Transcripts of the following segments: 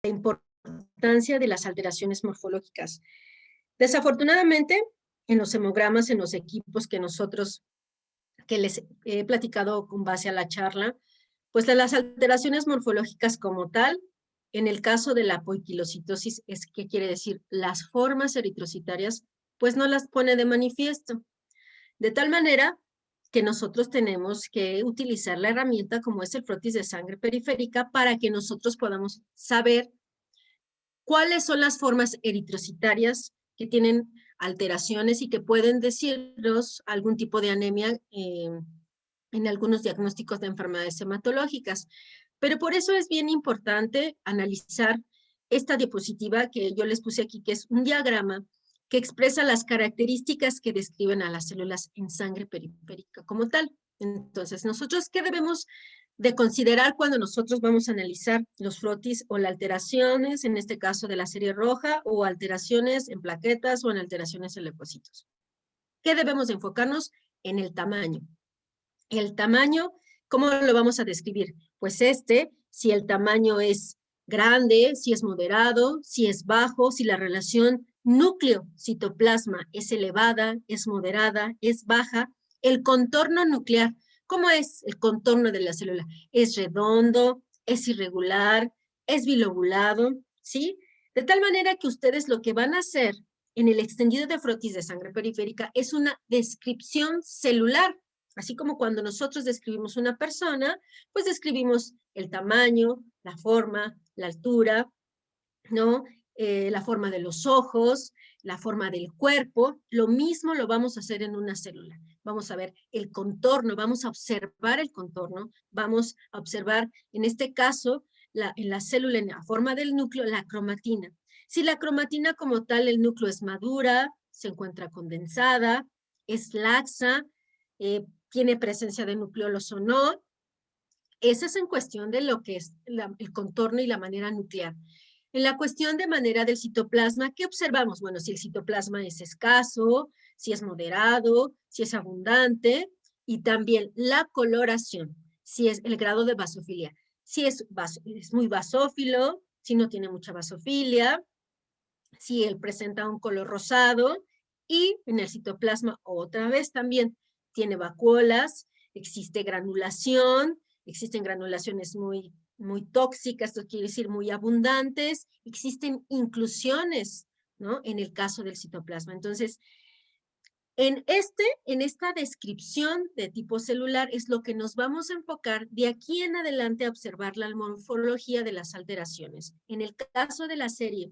importancia de las alteraciones morfológicas. Desafortunadamente, en los hemogramas, en los equipos que les he platicado con base a la charla, pues las alteraciones morfológicas como tal, en el caso de la apoiquilocitosis, ¿qué quiere decir? Las formas eritrocitarias, pues no las pone de manifiesto. De tal manera que nosotros tenemos que utilizar la herramienta como es el frotis de sangre periférica para que nosotros podamos saber cuáles son las formas eritrocitarias que tienen alteraciones y que pueden decirnos algún tipo de anemia en algunos diagnósticos de enfermedades hematológicas. Pero por eso es bien importante analizar esta diapositiva que yo les puse aquí, que es un diagrama que expresa las características que describen a las células en sangre periférica como tal. Entonces, nosotros, ¿qué debemos de considerar cuando nosotros vamos a analizar los frotis o las alteraciones, en este caso de la serie roja, o alteraciones en plaquetas o en alteraciones en leucocitos? ¿Qué debemos enfocarnos? En el tamaño. El tamaño, ¿cómo lo vamos a describir? Pues si el tamaño es grande, si es moderado, si es bajo, si la relación núcleo-citoplasma es elevada, es moderada, es baja. El contorno nuclear, ¿cómo es el contorno de la célula? ¿Es redondo? ¿Es irregular? ¿Es bilobulado? ¿Sí? De tal manera que ustedes lo que van a hacer en el extendido de frotis de sangre periférica es una descripción celular. Así como cuando nosotros describimos una persona, pues describimos el tamaño, la forma, la altura, ¿no? La forma de los ojos, la forma del cuerpo. Lo mismo lo vamos a hacer en una célula. Vamos a ver el contorno, vamos a observar el contorno, vamos a observar, en este caso, en la célula, en la forma del núcleo, la cromatina. Si la cromatina como tal, el núcleo es madura, se encuentra condensada, es laxa, tiene presencia de nucleolos o no, esa es en cuestión de lo que es el contorno y la manera nuclear. En la cuestión de manera del citoplasma, ¿qué observamos? Bueno, si el citoplasma es escaso, si es moderado, si es abundante, y también la coloración, si es el grado de basofilia. Si es muy basófilo, si no tiene mucha basofilia, si él presenta un color rosado, y en el citoplasma otra vez también tiene vacuolas, existe granulación, existen granulaciones muy tóxicas, esto quiere decir muy abundantes, existen inclusiones, ¿no? En el caso del citoplasma. Entonces, en esta descripción de tipo celular es lo que nos vamos a enfocar de aquí en adelante a observar la morfología de las alteraciones. En el caso de la serie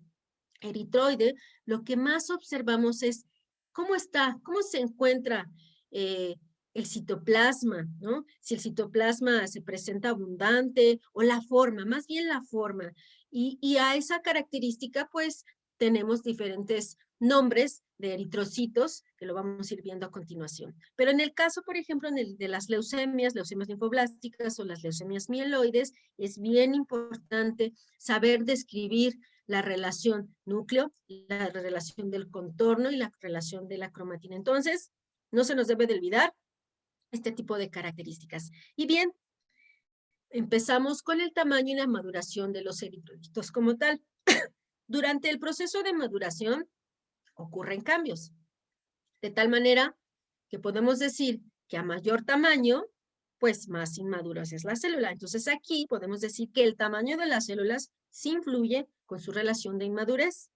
eritroide, lo que más observamos es cómo se encuentra el citoplasma, ¿no? Si el citoplasma se presenta abundante o la forma, más bien la forma. Y a esa característica, pues, tenemos diferentes nombres de eritrocitos, que lo vamos a ir viendo a continuación. Pero en el caso, por ejemplo, de las leucemias linfoblásticas o las leucemias mieloides, es bien importante saber describir la relación núcleo, la relación del contorno y la relación de la cromatina. Entonces, no se nos debe de olvidar este tipo de características. Y bien, empezamos con el tamaño y la maduración de los eritrocitos como tal. Durante el proceso de maduración ocurren cambios, de tal manera que podemos decir que a mayor tamaño, pues más inmadura es la célula. Entonces aquí podemos decir que el tamaño de las células sí influye con su relación de inmadurez.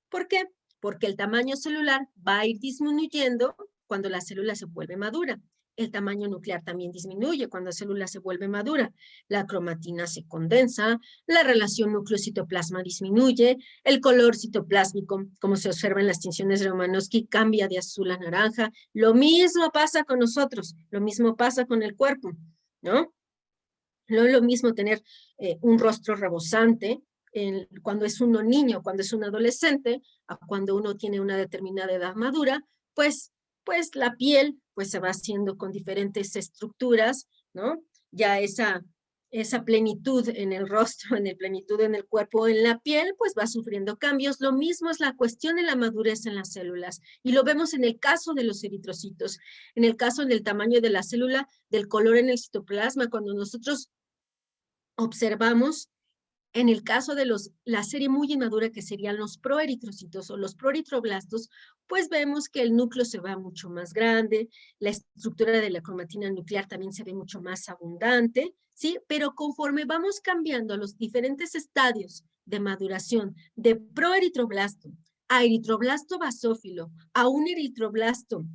¿Por qué? Porque el tamaño celular va a ir disminuyendo cuando la célula se vuelve madura. El tamaño nuclear también disminuye cuando la célula se vuelve madura. La cromatina se condensa, la relación núcleo-citoplasma disminuye, el color citoplásmico, como se observa en las tinciones de Romanowsky, cambia de azul a naranja. Lo mismo pasa con nosotros, lo mismo pasa con el cuerpo, ¿no? No es lo mismo tener un rostro rebosante cuando es uno niño, cuando es un adolescente, a cuando uno tiene una determinada edad madura, pues la piel pues se va haciendo con diferentes estructuras, ¿no? Ya esa plenitud en el rostro, en el plenitud en el cuerpo, en la piel, pues va sufriendo cambios. Lo mismo es la cuestión de la madurez en las células. Y lo vemos en el caso de los eritrocitos, en el caso del tamaño de la célula, del color en el citoplasma, cuando nosotros observamos En el caso de la serie muy inmadura, que serían los proeritrocitos o los proeritroblastos, pues vemos que el núcleo se va mucho más grande, la estructura de la cromatina nuclear también se ve mucho más abundante, ¿sí? Pero conforme vamos cambiando los diferentes estadios de maduración de proeritroblasto a eritroblasto basófilo, a un eritroblasto,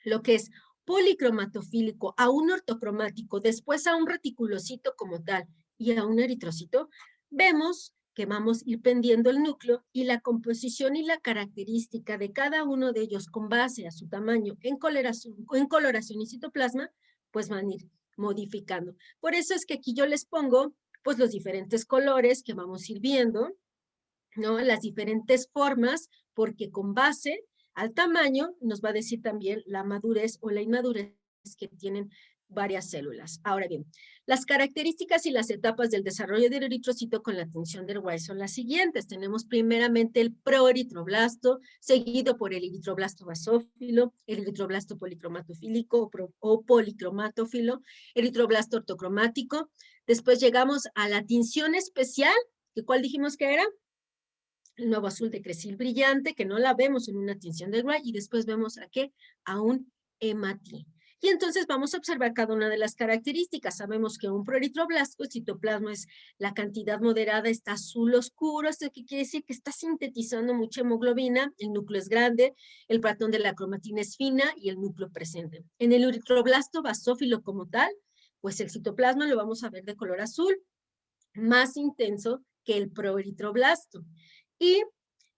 lo que es policromatofílico, a un ortocromático, después a un reticulocito como tal y a un eritrocito, vemos que vamos a ir pendiendo el núcleo y la composición y la característica de cada uno de ellos con base a su tamaño en coloración y citoplasma, pues van a ir modificando. Por eso es que aquí yo les pongo pues los diferentes colores que vamos a ir viendo, ¿no? Las diferentes formas, porque con base al tamaño nos va a decir también la madurez o la inmadurez que tienen varias células. Ahora bien, las características y las etapas del desarrollo del eritrocito con la tinción del White son las siguientes. Tenemos primeramente el proeritroblasto, seguido por el eritroblasto basófilo, el eritroblasto policromatofílico o policromatófilo, eritroblasto ortocromático. Después llegamos a la tinción especial, que ¿cuál dijimos que era? El nuevo azul de Crecil brillante, que no la vemos en una tinción de Wright, y después vemos a qué, a un hematí. Y entonces vamos a observar cada una de las características. Sabemos que un proeritroblasto, el citoplasma es la cantidad moderada, está azul oscuro, esto que quiere decir que está sintetizando mucha hemoglobina, el núcleo es grande, el patrón de la cromatina es fina y el núcleo presente. En el eritroblasto basófilo como tal, pues el citoplasma lo vamos a ver de color azul, más intenso que el proeritroblasto. Y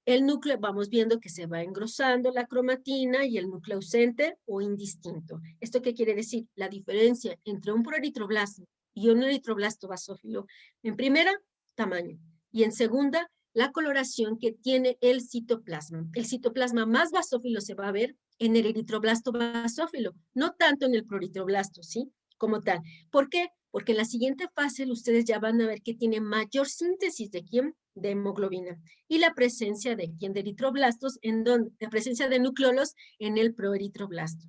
el núcleo, vamos viendo que se va engrosando la cromatina y el núcleo ausente o indistinto. ¿Esto qué quiere decir? La diferencia entre un proeritroblasto y un eritroblasto basófilo, en primera, tamaño, y en segunda, la coloración que tiene el citoplasma. El citoplasma más basófilo se va a ver en el eritroblasto basófilo, no tanto en el proeritroblasto, ¿sí? Como tal. ¿Por qué? Porque en la siguiente fase ustedes ya van a ver que tiene mayor síntesis de ¿quién? De hemoglobina y la presencia de ¿quién? De eritroblastos, en donde, la presencia de nucleolos en el proeritroblasto.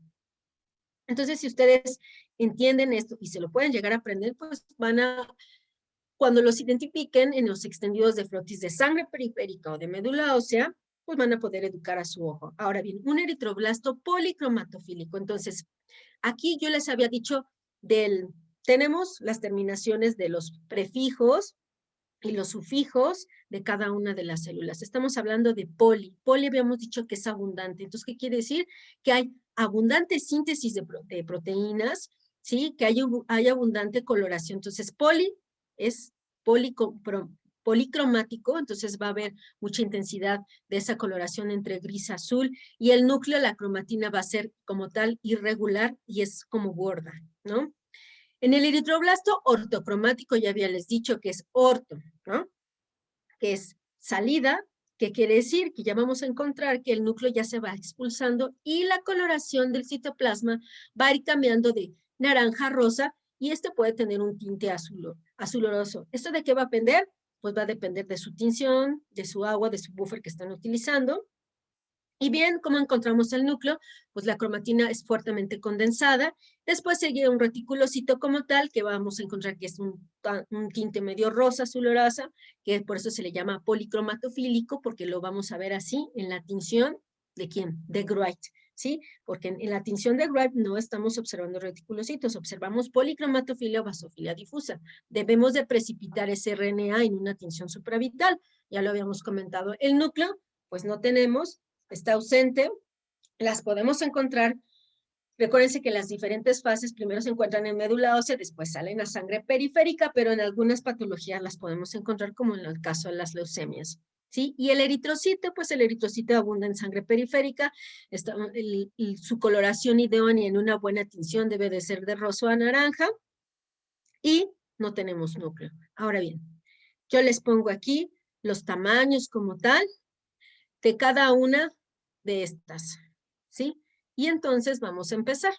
Entonces, si ustedes entienden esto y se lo pueden llegar a aprender, pues van a, cuando los identifiquen en los extendidos de frotis de sangre periférica o de médula ósea, pues van a poder educar a su ojo. Ahora bien, un eritroblasto policromatofílico. Entonces, aquí yo les había dicho tenemos las terminaciones de los prefijos y los sufijos de cada una de las células. Estamos hablando de poli. Poli habíamos dicho que es abundante. Entonces, ¿qué quiere decir? Que hay abundante síntesis de proteínas, ¿sí? Que hay abundante coloración. Entonces, poli es policromático, entonces va a haber mucha intensidad de esa coloración entre gris azul, y el núcleo, la cromatina va a ser como tal irregular y es como gorda, ¿no? En el eritroblasto ortocromático ya había les dicho que es orto, ¿no? Que es salida, que quiere decir que ya vamos a encontrar que el núcleo ya se va expulsando y la coloración del citoplasma va a ir cambiando de naranja a rosa, y este puede tener un tinte azuloroso. ¿Esto de qué va a depender? Pues va a depender de su tinción, de su agua, de su buffer que están utilizando. Y bien, ¿cómo encontramos el núcleo? Pues la cromatina es fuertemente condensada. Después sigue un reticulocito como tal, que vamos a encontrar que es un tinte medio rosa, azulorosa, que por eso se le llama policromatofílico, porque lo vamos a ver así en la tinción de ¿quién? De Wright, ¿sí? Porque en la tinción de Wright no estamos observando reticulocitos, observamos policromatofilia o basofilia difusa. Debemos de precipitar ese RNA en una tinción supravital, ya lo habíamos comentado. El núcleo, pues no tenemos, está ausente, las podemos encontrar. Recuérdense que las diferentes fases primero se encuentran en médula ósea, después salen a sangre periférica, pero en algunas patologías las podemos encontrar, como en el caso de las leucemias, ¿sí? Y el eritrocito, pues el eritrocito abunda en sangre periférica, su coloración idónea en una buena tinción debe de ser de rosa a naranja, y no tenemos núcleo. Ahora bien, yo les pongo aquí los tamaños como tal de cada una de estas, ¿sí? Y entonces vamos a empezar.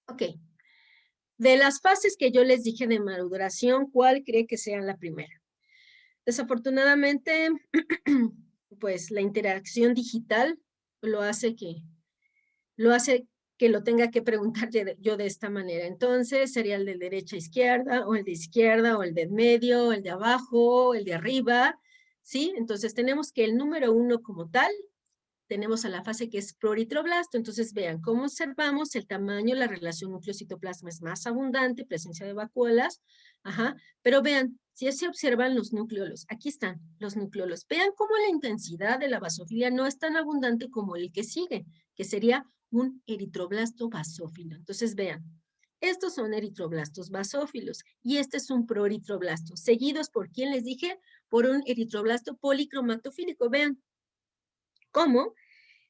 Ok. De las fases que yo les dije de maduración, ¿cuál cree que sea la primera? Desafortunadamente, pues la interacción digital lo hace que lo tenga que preguntar yo de esta manera. Entonces, sería el de derecha a izquierda, o el de izquierda, o el de medio, o el de abajo, o el de arriba, ¿sí? Entonces, tenemos que el número 1 como tal, tenemos a la fase que es proeritroblasto. Entonces, vean, cómo observamos el tamaño, la relación núcleo-citoplasma es más abundante, presencia de vacuolas, ajá, pero vean, si se observan los nucleolos, aquí están los nucleolos, vean cómo la intensidad de la basofilia no es tan abundante como el que sigue, que sería un eritroblasto basófilo. Entonces, vean, estos son eritroblastos basófilos y este es un proeritroblasto, seguidos por, ¿quién les dije? Por un eritroblasto policromatofílico. Vean cómo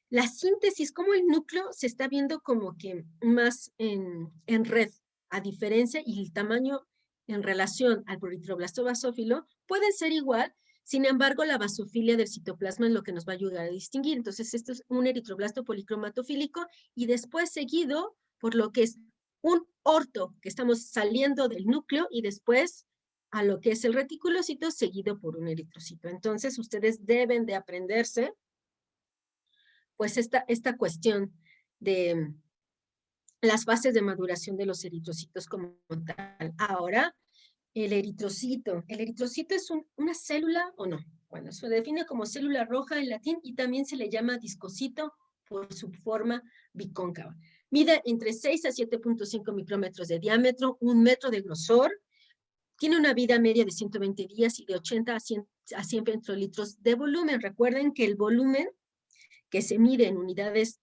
la síntesis, cómo el núcleo se está viendo como que más en red, a diferencia, y el tamaño en relación al eritroblasto basófilo pueden ser igual. Sin embargo, la basofilia del citoplasma es lo que nos va a ayudar a distinguir. Entonces, esto es un eritroblasto policromatofílico y después seguido por lo que es un orto, que estamos saliendo del núcleo, y después a lo que es el reticulocito seguido por un eritrocito. Entonces, ustedes deben de aprenderse pues esta cuestión de las fases de maduración de los eritrocitos como tal. Ahora, el eritrocito es una célula o no. Bueno, se define como célula roja en latín y también se le llama discocito por su forma bicóncava. Mide entre 6 a 7.5 micrómetros de diámetro, 1 metro de grosor, tiene una vida media de 120 días y de 80 a 100 pentolitros de volumen. Recuerden que el volumen que se mide en unidades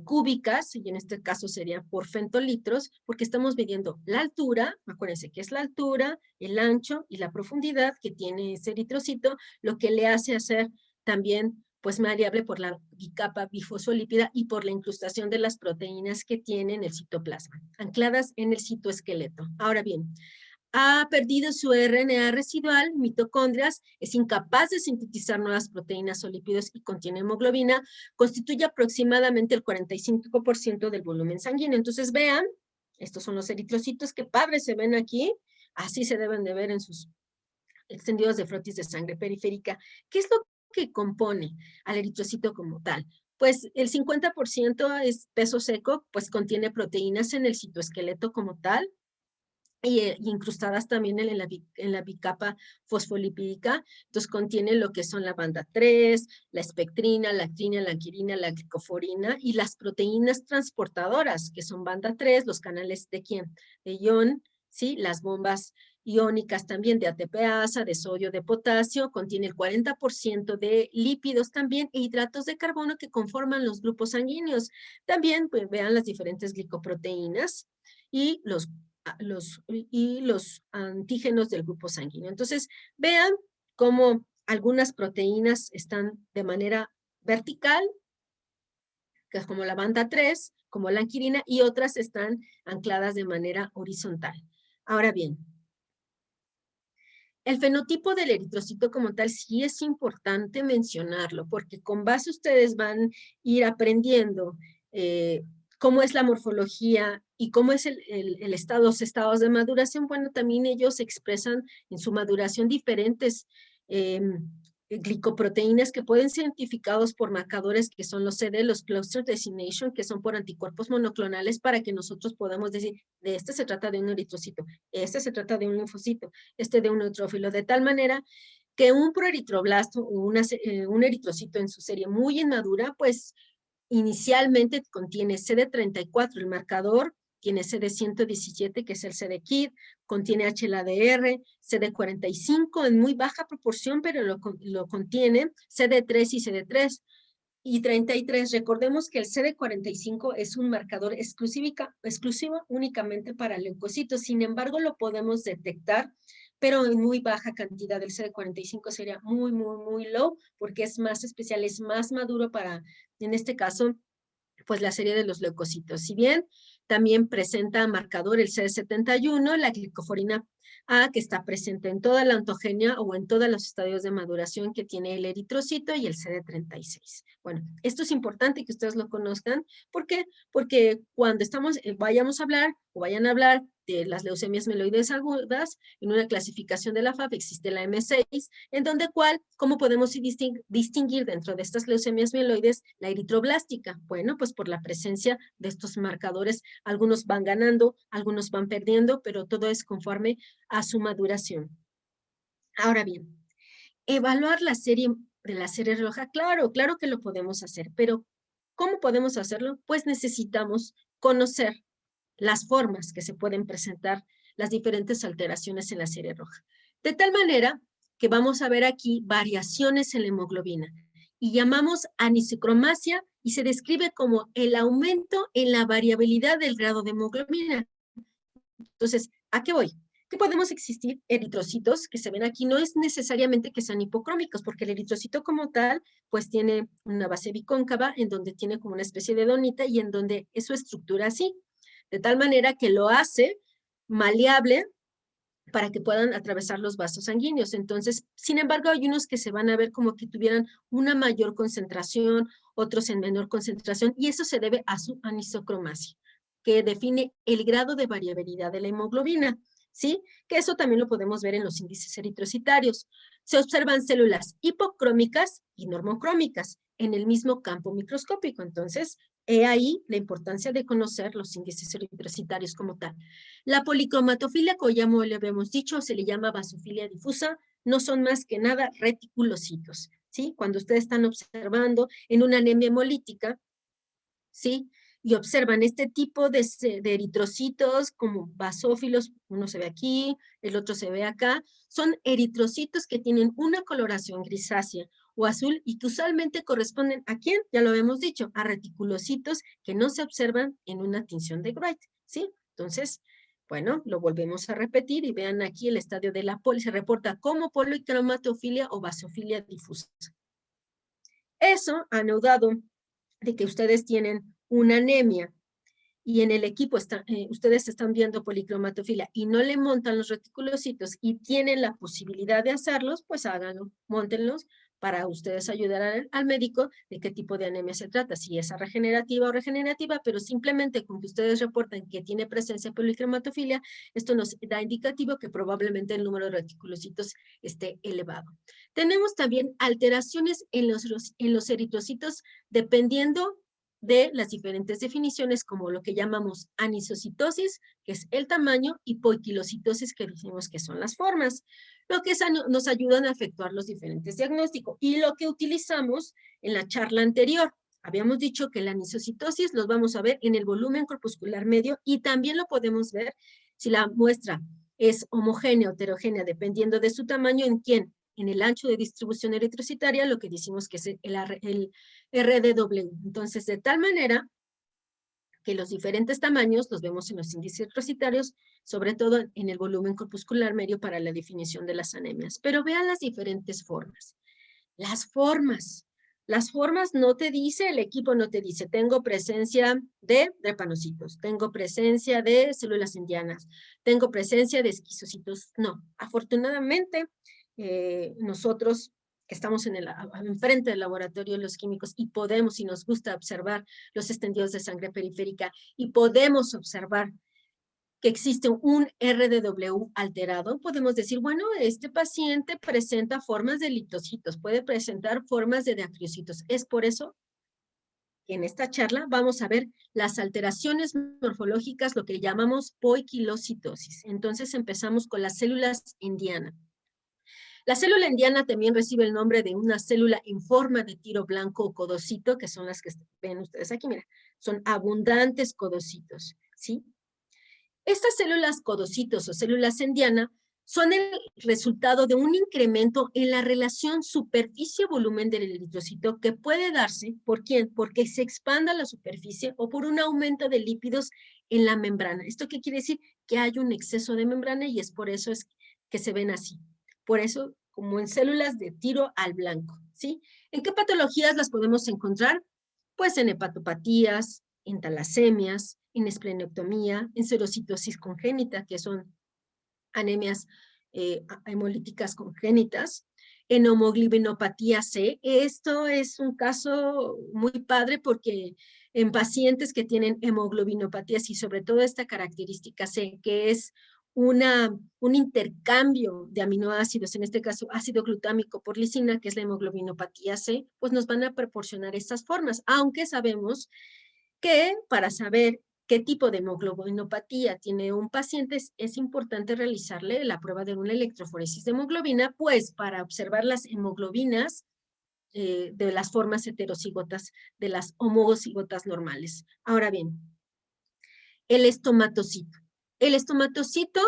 cúbicas, y en este caso serían por femtolitros, porque estamos midiendo la altura, acuérdense que es la altura, el ancho y la profundidad que tiene ese eritrocito, lo que le hace hacer también pues variable por la bicapa bifosfolípida y por la incrustación de las proteínas que tiene en el citoplasma, ancladas en el citoesqueleto. Ahora bien, ha perdido su RNA residual, mitocondrias, es incapaz de sintetizar nuevas proteínas o lípidos y contiene hemoglobina, constituye aproximadamente el 45% del volumen sanguíneo. Entonces vean, estos son los eritrocitos, qué padres se ven aquí, así se deben de ver en sus extendidos de frotis de sangre periférica. ¿Qué es lo que compone al eritrocito como tal? Pues el 50% es peso seco, pues contiene proteínas en el citoesqueleto como tal, y incrustadas también en la bicapa fosfolipídica. Entonces contiene lo que son la banda 3, la espectrina, la actina, la anquirina, la glicoforina y las proteínas transportadoras, que son banda 3, los canales de quién? De ion, ¿sí? Las bombas iónicas también de ATPasa, de sodio, de potasio, contiene el 40% de lípidos también e hidratos de carbono que conforman los grupos sanguíneos. También pues, vean las diferentes glicoproteínas y los antígenos del grupo sanguíneo. Entonces, vean cómo algunas proteínas están de manera vertical, que es como la banda 3, como la anquirina, y otras están ancladas de manera horizontal. Ahora bien, el fenotipo del eritrocito como tal sí es importante mencionarlo, porque con base ustedes van a ir aprendiendo cómo es la morfología y cómo es los estados de maduración. Bueno, también ellos expresan en su maduración diferentes glicoproteínas que pueden ser identificados por marcadores que son los CD, los cluster designation, que son por anticuerpos monoclonales, para que nosotros podamos decir, de este se trata de un eritrocito, este se trata de un linfocito, este de un neutrófilo, de tal manera que un proeritroblasto o un eritrocito en su serie muy inmadura, pues inicialmente contiene CD34, el marcador, tiene CD117, que es el CD-KIT, contiene HLA-DR, CD45 en muy baja proporción, pero lo contiene, CD3 y CD3, y 33. Recordemos que el CD45 es un marcador exclusivo únicamente para leucocitos, sin embargo lo podemos detectar, pero en muy baja cantidad. El CD45 sería muy low, porque es más especial, es más maduro para, en este caso, pues la serie de los leucocitos. Si bien también presenta marcador el CD71, la glicoforina A, que está presente en toda la ontogenia o en todos los estadios de maduración que tiene el eritrocito, y el CD36. Bueno, esto es importante que ustedes lo conozcan. ¿Por qué? Porque cuando vayamos a hablar o vayan a hablar de las leucemias mieloides agudas, en una clasificación de la FAB existe la M6, en donde ¿cómo podemos distinguir dentro de estas leucemias mieloides la eritroblástica? Bueno, pues por la presencia de estos marcadores, algunos van ganando, algunos van perdiendo, pero todo es conforme a su maduración. Ahora bien, evaluar la serie de la serie roja, claro que lo podemos hacer, pero ¿cómo podemos hacerlo? Pues necesitamos conocer las formas que se pueden presentar las diferentes alteraciones en la serie roja. De tal manera que vamos a ver aquí variaciones en la hemoglobina y llamamos anisocromasia y se describe como el aumento en la variabilidad del grado de hemoglobina. Entonces, ¿a qué voy? Que podemos existir eritrocitos que se ven aquí, no es necesariamente que sean hipocrómicos, porque el eritrocito como tal, pues tiene una base bicóncava en donde tiene como una especie de donita y en donde es su estructura así, de tal manera que lo hace maleable para que puedan atravesar los vasos sanguíneos. Entonces, sin embargo, hay unos que se van a ver como que tuvieran una mayor concentración, otros en menor concentración, y eso se debe a su anisocromasia, que define el grado de variabilidad de la hemoglobina, ¿sí? Que eso también lo podemos ver en los índices eritrocitarios. Se observan células hipocrómicas y normocrómicas en el mismo campo microscópico. Entonces, he ahí la importancia de conocer los índices eritrocitarios como tal. La policromatofilia, como ya le habíamos dicho, se le llama basofilia difusa, no son más que nada reticulocitos, ¿sí? Cuando ustedes están observando en una anemia hemolítica, ¿sí? Y observan este tipo de eritrocitos como basófilos, uno se ve aquí, el otro se ve acá, son eritrocitos que tienen una coloración grisácea o azul y que usualmente corresponden ¿a quién? Ya lo habíamos dicho, a reticulocitos que no se observan en una tinción de Wright, ¿sí? Entonces, bueno, lo volvemos a repetir y vean aquí el estadio de la se reporta como policromatofilia o basofilia difusa. Eso anudado de que ustedes tienen una anemia y en el equipo ustedes están viendo policromatofilia y no le montan los reticulocitos y tienen la posibilidad de hacerlos, pues háganlo, móntenlos para ustedes ayudar al médico de qué tipo de anemia se trata, si es regenerativa o regenerativa, pero simplemente con que ustedes reporten que tiene presencia de policromatofilia, esto nos da indicativo que probablemente el número de reticulocitos esté elevado. Tenemos también alteraciones en los eritrocitos dependiendo de las diferentes definiciones, como lo que llamamos anisocitosis, que es el tamaño, y poiquilocitosis, que decimos que son las formas, lo que nos ayudan a efectuar los diferentes diagnósticos. Y lo que utilizamos en la charla anterior, habíamos dicho que la anisocitosis los vamos a ver en el volumen corpuscular medio y también lo podemos ver si la muestra es homogénea o heterogénea, dependiendo de su tamaño, ¿en quién? En el ancho de distribución eritrocitaria, lo que decimos que es el RDW. Entonces, de tal manera que los diferentes tamaños los vemos en los índices eritrocitarios, sobre todo en el volumen corpuscular medio para la definición de las anemias. Pero vean las diferentes formas. Las formas no te dice, el equipo no te dice, tengo presencia de drepanocitos, tengo presencia de células indianas, tengo presencia de esquizocitos. No, afortunadamente, nosotros que estamos enfrente del laboratorio de los químicos y podemos, y nos gusta observar los estendidos de sangre periférica y podemos observar que existe un RDW alterado, podemos decir, bueno, este paciente presenta formas de litocitos, puede presentar formas de deacriocitos. Es por eso que en esta charla vamos a ver las alteraciones morfológicas, lo que llamamos poiquilocitosis. Entonces empezamos con las células indiana. La célula indiana también recibe el nombre de una célula en forma de tiro blanco o codocito, que son las que ven ustedes aquí, mira, son abundantes codocitos, ¿sí? Estas células codocitos o células indiana son el resultado de un incremento en la relación superficie-volumen del eritrocito que puede darse, ¿por quién? Porque se expanda la superficie o por un aumento de lípidos en la membrana. ¿Esto qué quiere decir? Que hay un exceso de membrana y es por eso es que se ven así. Por eso, como en células de tiro al blanco, ¿sí? ¿En qué patologías las podemos encontrar? Pues en hepatopatías, en talasemias, en esplenectomía, en serocitosis congénita, que son anemias hemolíticas congénitas, en homoglobinopatía C. Esto es un caso muy padre porque en pacientes que tienen hemoglobinopatías y sobre todo esta característica C, que es un intercambio de aminoácidos, en este caso ácido glutámico por lisina, que es la hemoglobinopatía C, pues nos van a proporcionar estas formas, aunque sabemos que para saber qué tipo de hemoglobinopatía tiene un paciente es importante realizarle la prueba de una electroforesis de hemoglobina, pues para observar las hemoglobinas de las formas heterocigotas, de las homocigotas normales. Ahora bien, el estomatocito. El estomatocito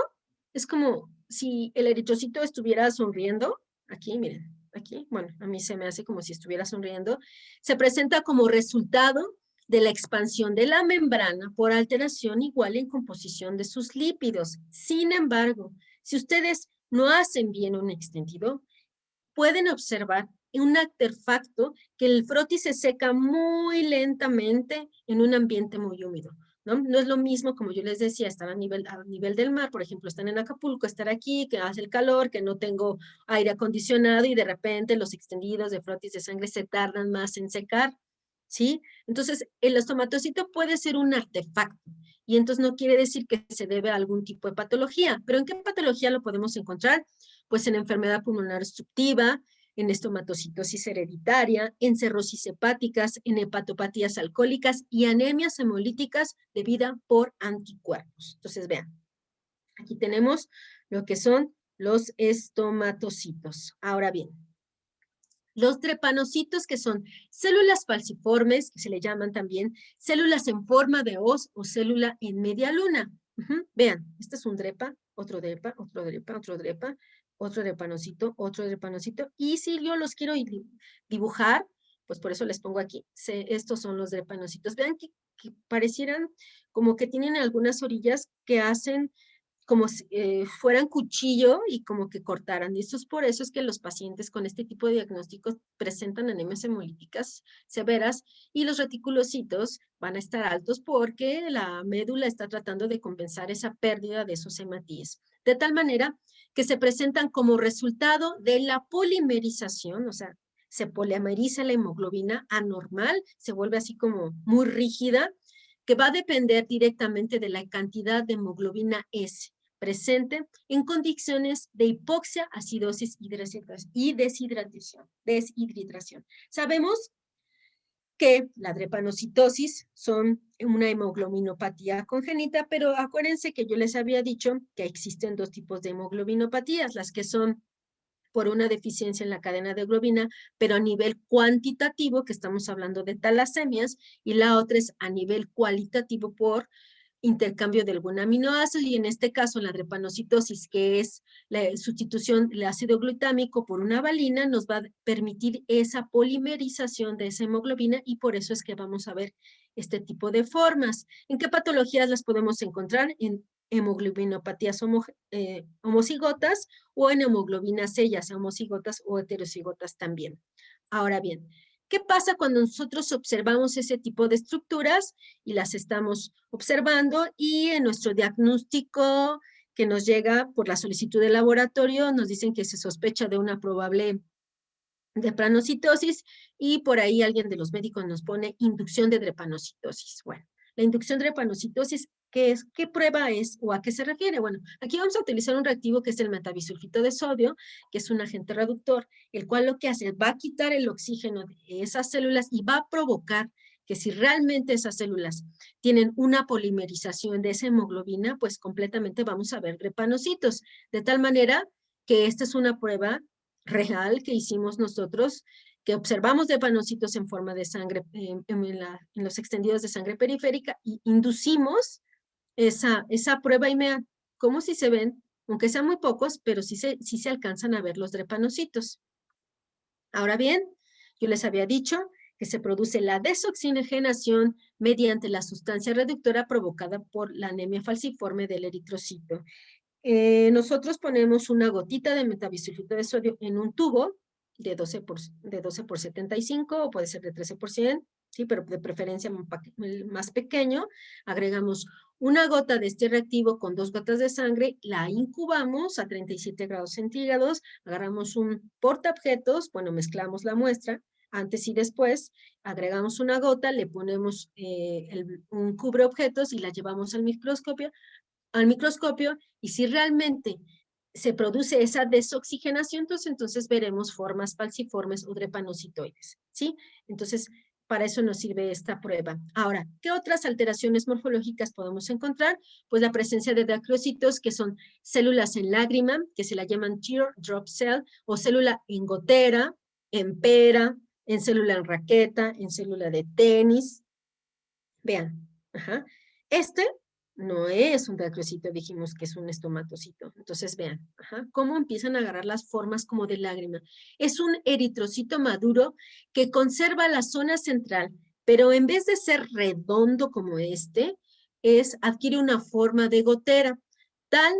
es como si el eritrocito estuviera sonriendo. Aquí, miren, aquí, bueno, a mí se me hace como si estuviera sonriendo. Se presenta como resultado de la expansión de la membrana por alteración igual en composición de sus lípidos. Sin embargo, si ustedes no hacen bien un extendido, pueden observar un artefacto que el frotis se seca muy lentamente en un ambiente muy húmedo. ¿No? No es lo mismo, como yo les decía, estar a nivel del mar, por ejemplo, están en Acapulco, estar aquí, que hace el calor, que no tengo aire acondicionado y de repente los extendidos de frotis de sangre se tardan más en secar, ¿sí? Entonces, el estomatocito puede ser un artefacto y entonces no quiere decir que se debe a algún tipo de patología, pero ¿en qué patología lo podemos encontrar? Pues en enfermedad pulmonar obstructiva, en estomatocitosis hereditaria, en cirrosis hepáticas, en hepatopatías alcohólicas y anemias hemolíticas debida por anticuerpos. Entonces, vean, aquí tenemos lo que son los estomatocitos. Ahora bien, los drepanocitos, que son células falciformes, que se le llaman también células en forma de hoz o célula en media luna. Vean, este es un drepa, otro drepa, otro drepa, otro drepa, otro drepanocito, y si yo los quiero dibujar, pues por eso les pongo aquí, estos son los drepanocitos. Vean que parecieran como que tienen algunas orillas que hacen como si fueran cuchillo y como que cortaran. Y esto es por eso es que los pacientes con este tipo de diagnósticos presentan anemias hemolíticas severas y los reticulocitos van a estar altos porque la médula está tratando de compensar esa pérdida de esos hematíes. De tal manera que se presentan como resultado de la polimerización, o sea, se polimeriza la hemoglobina anormal, se vuelve así como muy rígida, que va a depender directamente de la cantidad de hemoglobina S presente en condiciones de hipoxia, acidosis y deshidratación. Sabemos que la drepanocitosis son una hemoglobinopatía congénita, pero acuérdense que yo les había dicho que existen dos tipos de hemoglobinopatías, las que son por una deficiencia en la cadena de globina, pero a nivel cuantitativo, que estamos hablando de talasemias, y la otra es a nivel cualitativo por intercambio de algún aminoácido, y en este caso la drepanocitosis, que es la sustitución del ácido glutámico por una valina, nos va a permitir esa polimerización de esa hemoglobina y por eso es que vamos a ver este tipo de formas. ¿En qué patologías las podemos encontrar? En hemoglobinopatías homocigotas o en hemoglobinas C, ya sea homocigotas o heterocigotas también. Ahora bien, ¿qué pasa cuando nosotros observamos ese tipo de estructuras y las estamos observando y en nuestro diagnóstico que nos llega por la solicitud de laboratorio nos dicen que se sospecha de una probable drepanocitosis y por ahí alguien de los médicos nos pone inducción de drepanocitosis? Bueno, la inducción de drepanocitosis, ¿qué es? ¿Qué prueba es o a qué se refiere? Bueno, aquí vamos a utilizar un reactivo que es el metabisulfito de sodio, que es un agente reductor, el cual lo que hace va a quitar el oxígeno de esas células y va a provocar que si realmente esas células tienen una polimerización de esa hemoglobina, pues completamente vamos a ver drepanocitos, de tal manera que esta es una prueba real que hicimos nosotros, que observamos drepanocitos en forma de sangre en los extendidos de sangre periférica y inducimos esa prueba y vean cómo si se ven, aunque sean muy pocos, pero sí se alcanzan a ver los drepanocitos. Ahora bien, yo les había dicho que se produce la desoxigenación mediante la sustancia reductora provocada por la anemia falciforme del eritrocito. Nosotros ponemos una gotita de metabisulfito de sodio en un tubo de 12 por 75 o puede ser de 13%, sí, pero de preferencia más pequeño. Agregamos una gota de este reactivo con 2 gotas de sangre, la incubamos a 37 grados centígrados, agarramos un portaobjetos, bueno, mezclamos la muestra, antes y después, agregamos una gota, le ponemos un cubreobjetos y la llevamos al microscopio, y si realmente se produce esa desoxigenación, entonces veremos formas falciformes o drepanocitoides, ¿sí? Entonces, para eso nos sirve esta prueba. Ahora, ¿qué otras alteraciones morfológicas podemos encontrar? Pues la presencia de dacriocitos, que son células en lágrima, que se la llaman teardrop cell, o célula en gotera, en pera, en célula en raqueta, en célula de tenis. Vean, ajá. Este no es un dacriocito, dijimos que es un estomatocito. Entonces vean, ajá, cómo empiezan a agarrar las formas como de lágrima. Es un eritrocito maduro que conserva la zona central, pero en vez de ser redondo como este, adquiere una forma de gotera. Tal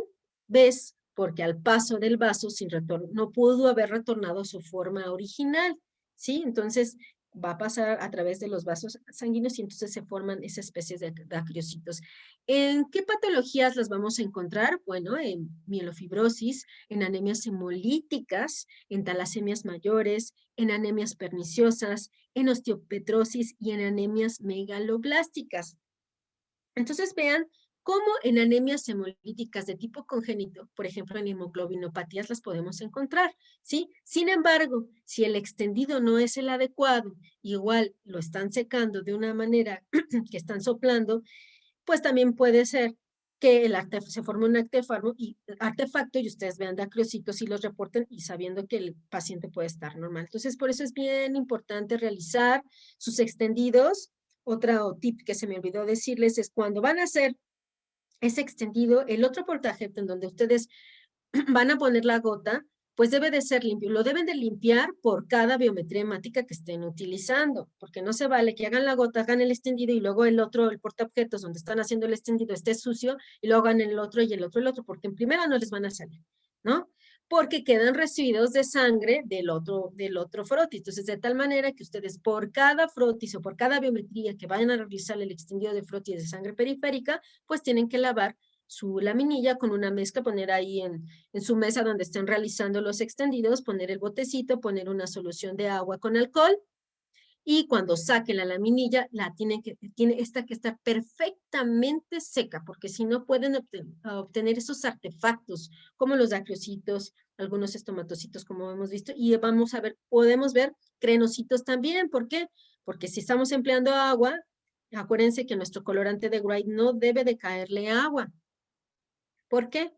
vez porque al paso del vaso sin retorno no pudo haber retornado a su forma original, ¿sí? Entonces va a pasar a través de los vasos sanguíneos y entonces se forman esas especies de acriocitos. ¿En qué patologías las vamos a encontrar? Bueno, en mielofibrosis, en anemias hemolíticas, en talasemias mayores, en anemias perniciosas, en osteopetrosis y en anemias megaloblásticas. Entonces vean cómo en anemias hemolíticas de tipo congénito, por ejemplo en hemoglobinopatías las podemos encontrar, ¿sí? Sin embargo, si el extendido no es el adecuado, igual lo están secando de una manera que están soplando, pues también puede ser que se forme un artefacto y ustedes vean dacriocitos y los reporten y sabiendo que el paciente puede estar normal. Entonces, por eso es bien importante realizar sus extendidos. Otro tip que se me olvidó decirles es cuando van a hacer ese extendido, el otro portaobjeto en donde ustedes van a poner la gota, pues debe de ser limpio. Lo deben de limpiar por cada biometría hemática que estén utilizando, porque no se vale que hagan la gota, hagan el extendido y luego el portaobjetos donde están haciendo el extendido esté sucio y luego hagan el otro y el otro, porque en primera no les van a salir, ¿no? Porque quedan residuos de sangre del otro frotis. Entonces, de tal manera que ustedes por cada frotis o por cada biometría que vayan a realizar el extendido de frotis de sangre periférica, pues tienen que lavar su laminilla con una mezcla, poner ahí en su mesa donde estén realizando los extendidos, poner el botecito, poner una solución de agua con alcohol, y cuando saquen la laminilla, tiene esta que estar perfectamente seca, porque si no pueden obtener esos artefactos, como los dacriocitos, algunos estomatocitos, como hemos visto, y podemos ver crenocitos también. ¿Por qué? Porque si estamos empleando agua, acuérdense que nuestro colorante de Wright no debe de caerle agua. ¿Por qué?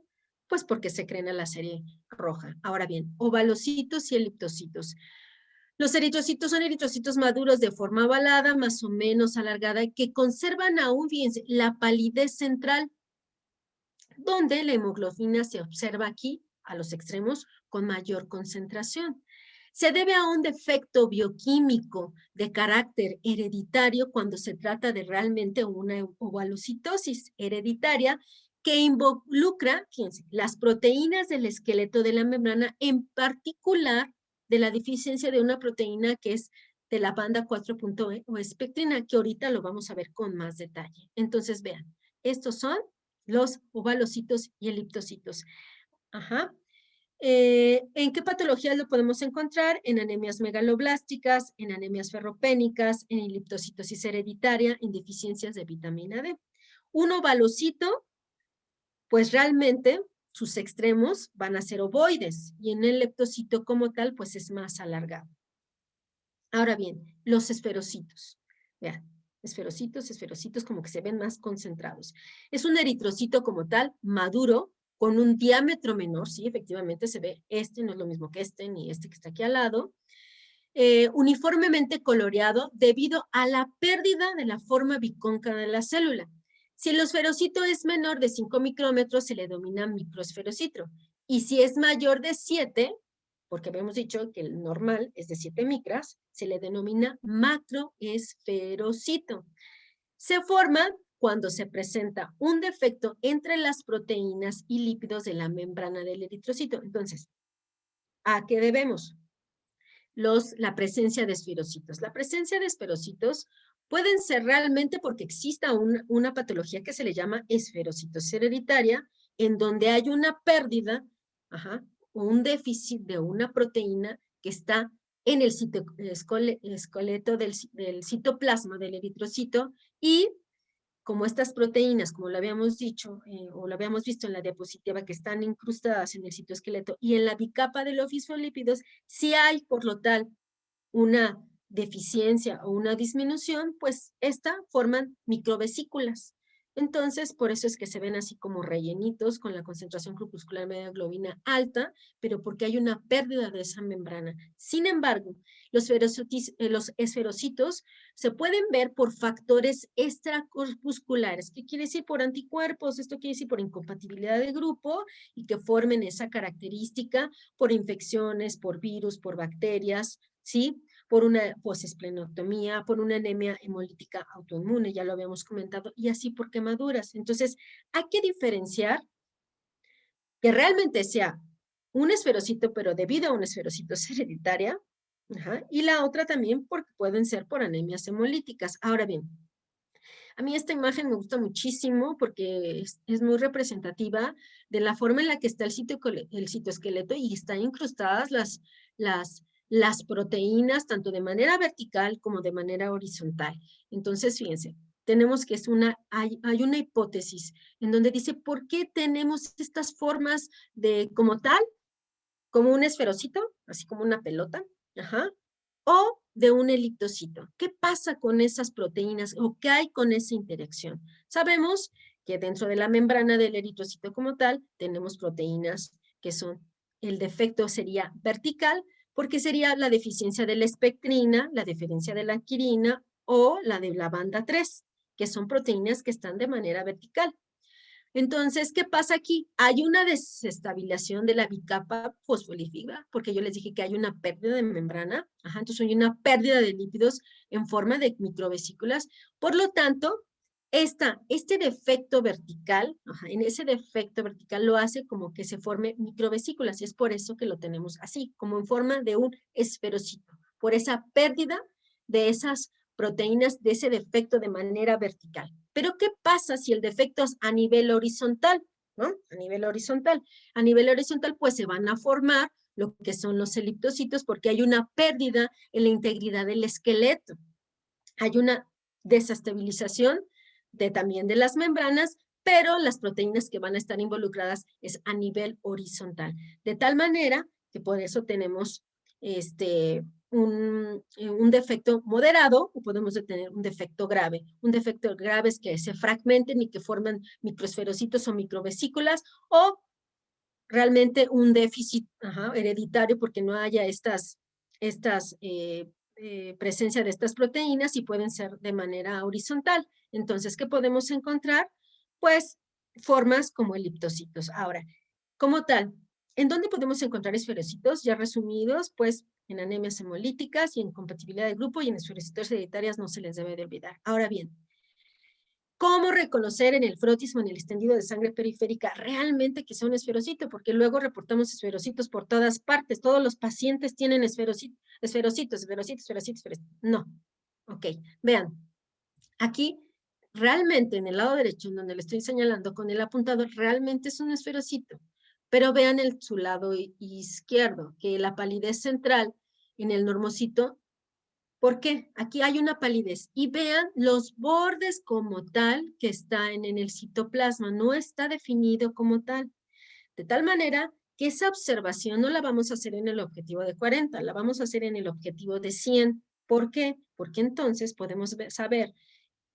Pues porque se crena la serie roja. Ahora bien, ovalocitos y eliptocitos. Los eritrocitos son eritrocitos maduros de forma ovalada, más o menos alargada, que conservan aún, fíjense, la palidez central, donde la hemoglobina se observa aquí, a los extremos, con mayor concentración. Se debe a un defecto bioquímico de carácter hereditario cuando se trata de realmente una ovalocitosis hereditaria que involucra, fíjense, las proteínas del esqueleto de la membrana, en particular de la deficiencia de una proteína que es de la banda 4.E o espectrina, que ahorita lo vamos a ver con más detalle. Entonces, vean, estos son los ovalocitos y eliptocitos. Ajá. ¿En qué patologías lo podemos encontrar? En anemias megaloblásticas, en anemias ferropénicas, en eliptocitosis hereditaria, en deficiencias de vitamina D. Un ovalocito, pues realmente sus extremos van a ser ovoides y en el leptocito como tal, pues es más alargado. Ahora bien, los esferocitos. Vean, esferocitos como que se ven más concentrados. Es un eritrocito como tal, maduro, con un diámetro menor, sí, efectivamente se ve, este no es lo mismo que este, ni este que está aquí al lado, uniformemente coloreado debido a la pérdida de la forma bicóncava de la célula. Si el esferocito es menor de 5 micrómetros, se le denomina microesferocito, y si es mayor de 7, porque habíamos dicho que el normal es de 7 micras, se le denomina macroesferocito. Se forma cuando se presenta un defecto entre las proteínas y lípidos de la membrana del eritrocito. Entonces, ¿a qué debemos? La presencia de esferocitos. La presencia de esferocitos pueden ser realmente porque exista una patología que se le llama esferocitosis hereditaria, en donde hay una pérdida, o un déficit de una proteína que está en el esqueleto del citoplasma del eritrocito, y como estas proteínas, como lo habíamos dicho, o lo habíamos visto en la diapositiva, que están incrustadas en el citoesqueleto y en la bicapa de los fosfolípidos, si hay, por lo tal, una deficiencia o una disminución, pues esta forman microvesículas. Entonces, por eso es que se ven así como rellenitos con la concentración corpuscular media globina alta, pero porque hay una pérdida de esa membrana. Sin embargo, los esferocitos se pueden ver por factores extracorpusculares. ¿Qué quiere decir? Por anticuerpos. Esto quiere decir por incompatibilidad de grupo y que formen esa característica por infecciones, por virus, por bacterias, ¿sí? Por una posesplenectomía, por una anemia hemolítica autoinmune, ya lo habíamos comentado, y así por quemaduras. Entonces, hay que diferenciar que realmente sea un esferocito, pero debido a una esferocitosis hereditaria, y la otra también porque pueden ser por anemias hemolíticas. Ahora bien, a mí esta imagen me gusta muchísimo porque es muy representativa de la forma en la que está el citoesqueleto y están incrustadas las proteínas, tanto de manera vertical como de manera horizontal. Entonces, fíjense, tenemos que hay una hipótesis en donde dice, ¿por qué tenemos estas formas de, como tal, como un esferocito, así como una pelota, o de un eliptocito? ¿Qué pasa con esas proteínas o qué hay con esa interacción? Sabemos que dentro de la membrana del eritrocito como tal tenemos proteínas que son, el defecto sería vertical, porque sería la deficiencia de la espectrina, la deficiencia de la quirina o la de la banda 3, que son proteínas que están de manera vertical. Entonces, ¿qué pasa aquí? Hay una desestabilización de la bicapa fosfolípica, porque yo les dije que hay una pérdida de membrana, entonces hay una pérdida de lípidos en forma de microvesículas. Por lo tanto, este defecto vertical, en ese defecto vertical lo hace como que se forme microvesículas, y es por eso que lo tenemos así, como en forma de un esferocito, por esa pérdida de esas proteínas, de ese defecto de manera vertical. Pero ¿qué pasa si el defecto es a nivel horizontal? ¿No? A nivel horizontal. A nivel horizontal, pues se van a formar lo que son los eliptocitos, porque hay una pérdida en la integridad del esqueleto. Hay una desestabilización también de las membranas, pero las proteínas que van a estar involucradas es a nivel horizontal. De tal manera que por eso tenemos un defecto moderado, o podemos tener un defecto grave. Un defecto grave es que se fragmenten y que forman microesferocitos o microvesículas, o realmente un déficit hereditario porque no haya presencia de estas proteínas, y pueden ser de manera horizontal. Entonces, ¿qué podemos encontrar? Pues formas como eliptocitos. Ahora, como tal, ¿en dónde podemos encontrar esferocitos? Ya resumidos, pues en anemias hemolíticas y en compatibilidad de grupo, y en esferocitos hereditarias no se les debe de olvidar. Ahora bien, ¿cómo reconocer en el frotis o en el extendido de sangre periférica realmente que sea un esferocito? Porque luego reportamos esferocitos por todas partes. Todos los pacientes tienen esferocitos. No. Ok, vean. Aquí, realmente en el lado derecho, en donde le estoy señalando con el apuntador, realmente es un esferocito. Pero vean su lado izquierdo, que la palidez central en el normocito. ¿Por qué? Aquí hay una palidez. Y vean los bordes como tal que están en el citoplasma. No está definido como tal. De tal manera que esa observación no la vamos a hacer en el objetivo de 40, la vamos a hacer en el objetivo de 100. ¿Por qué? Porque entonces podemos saber,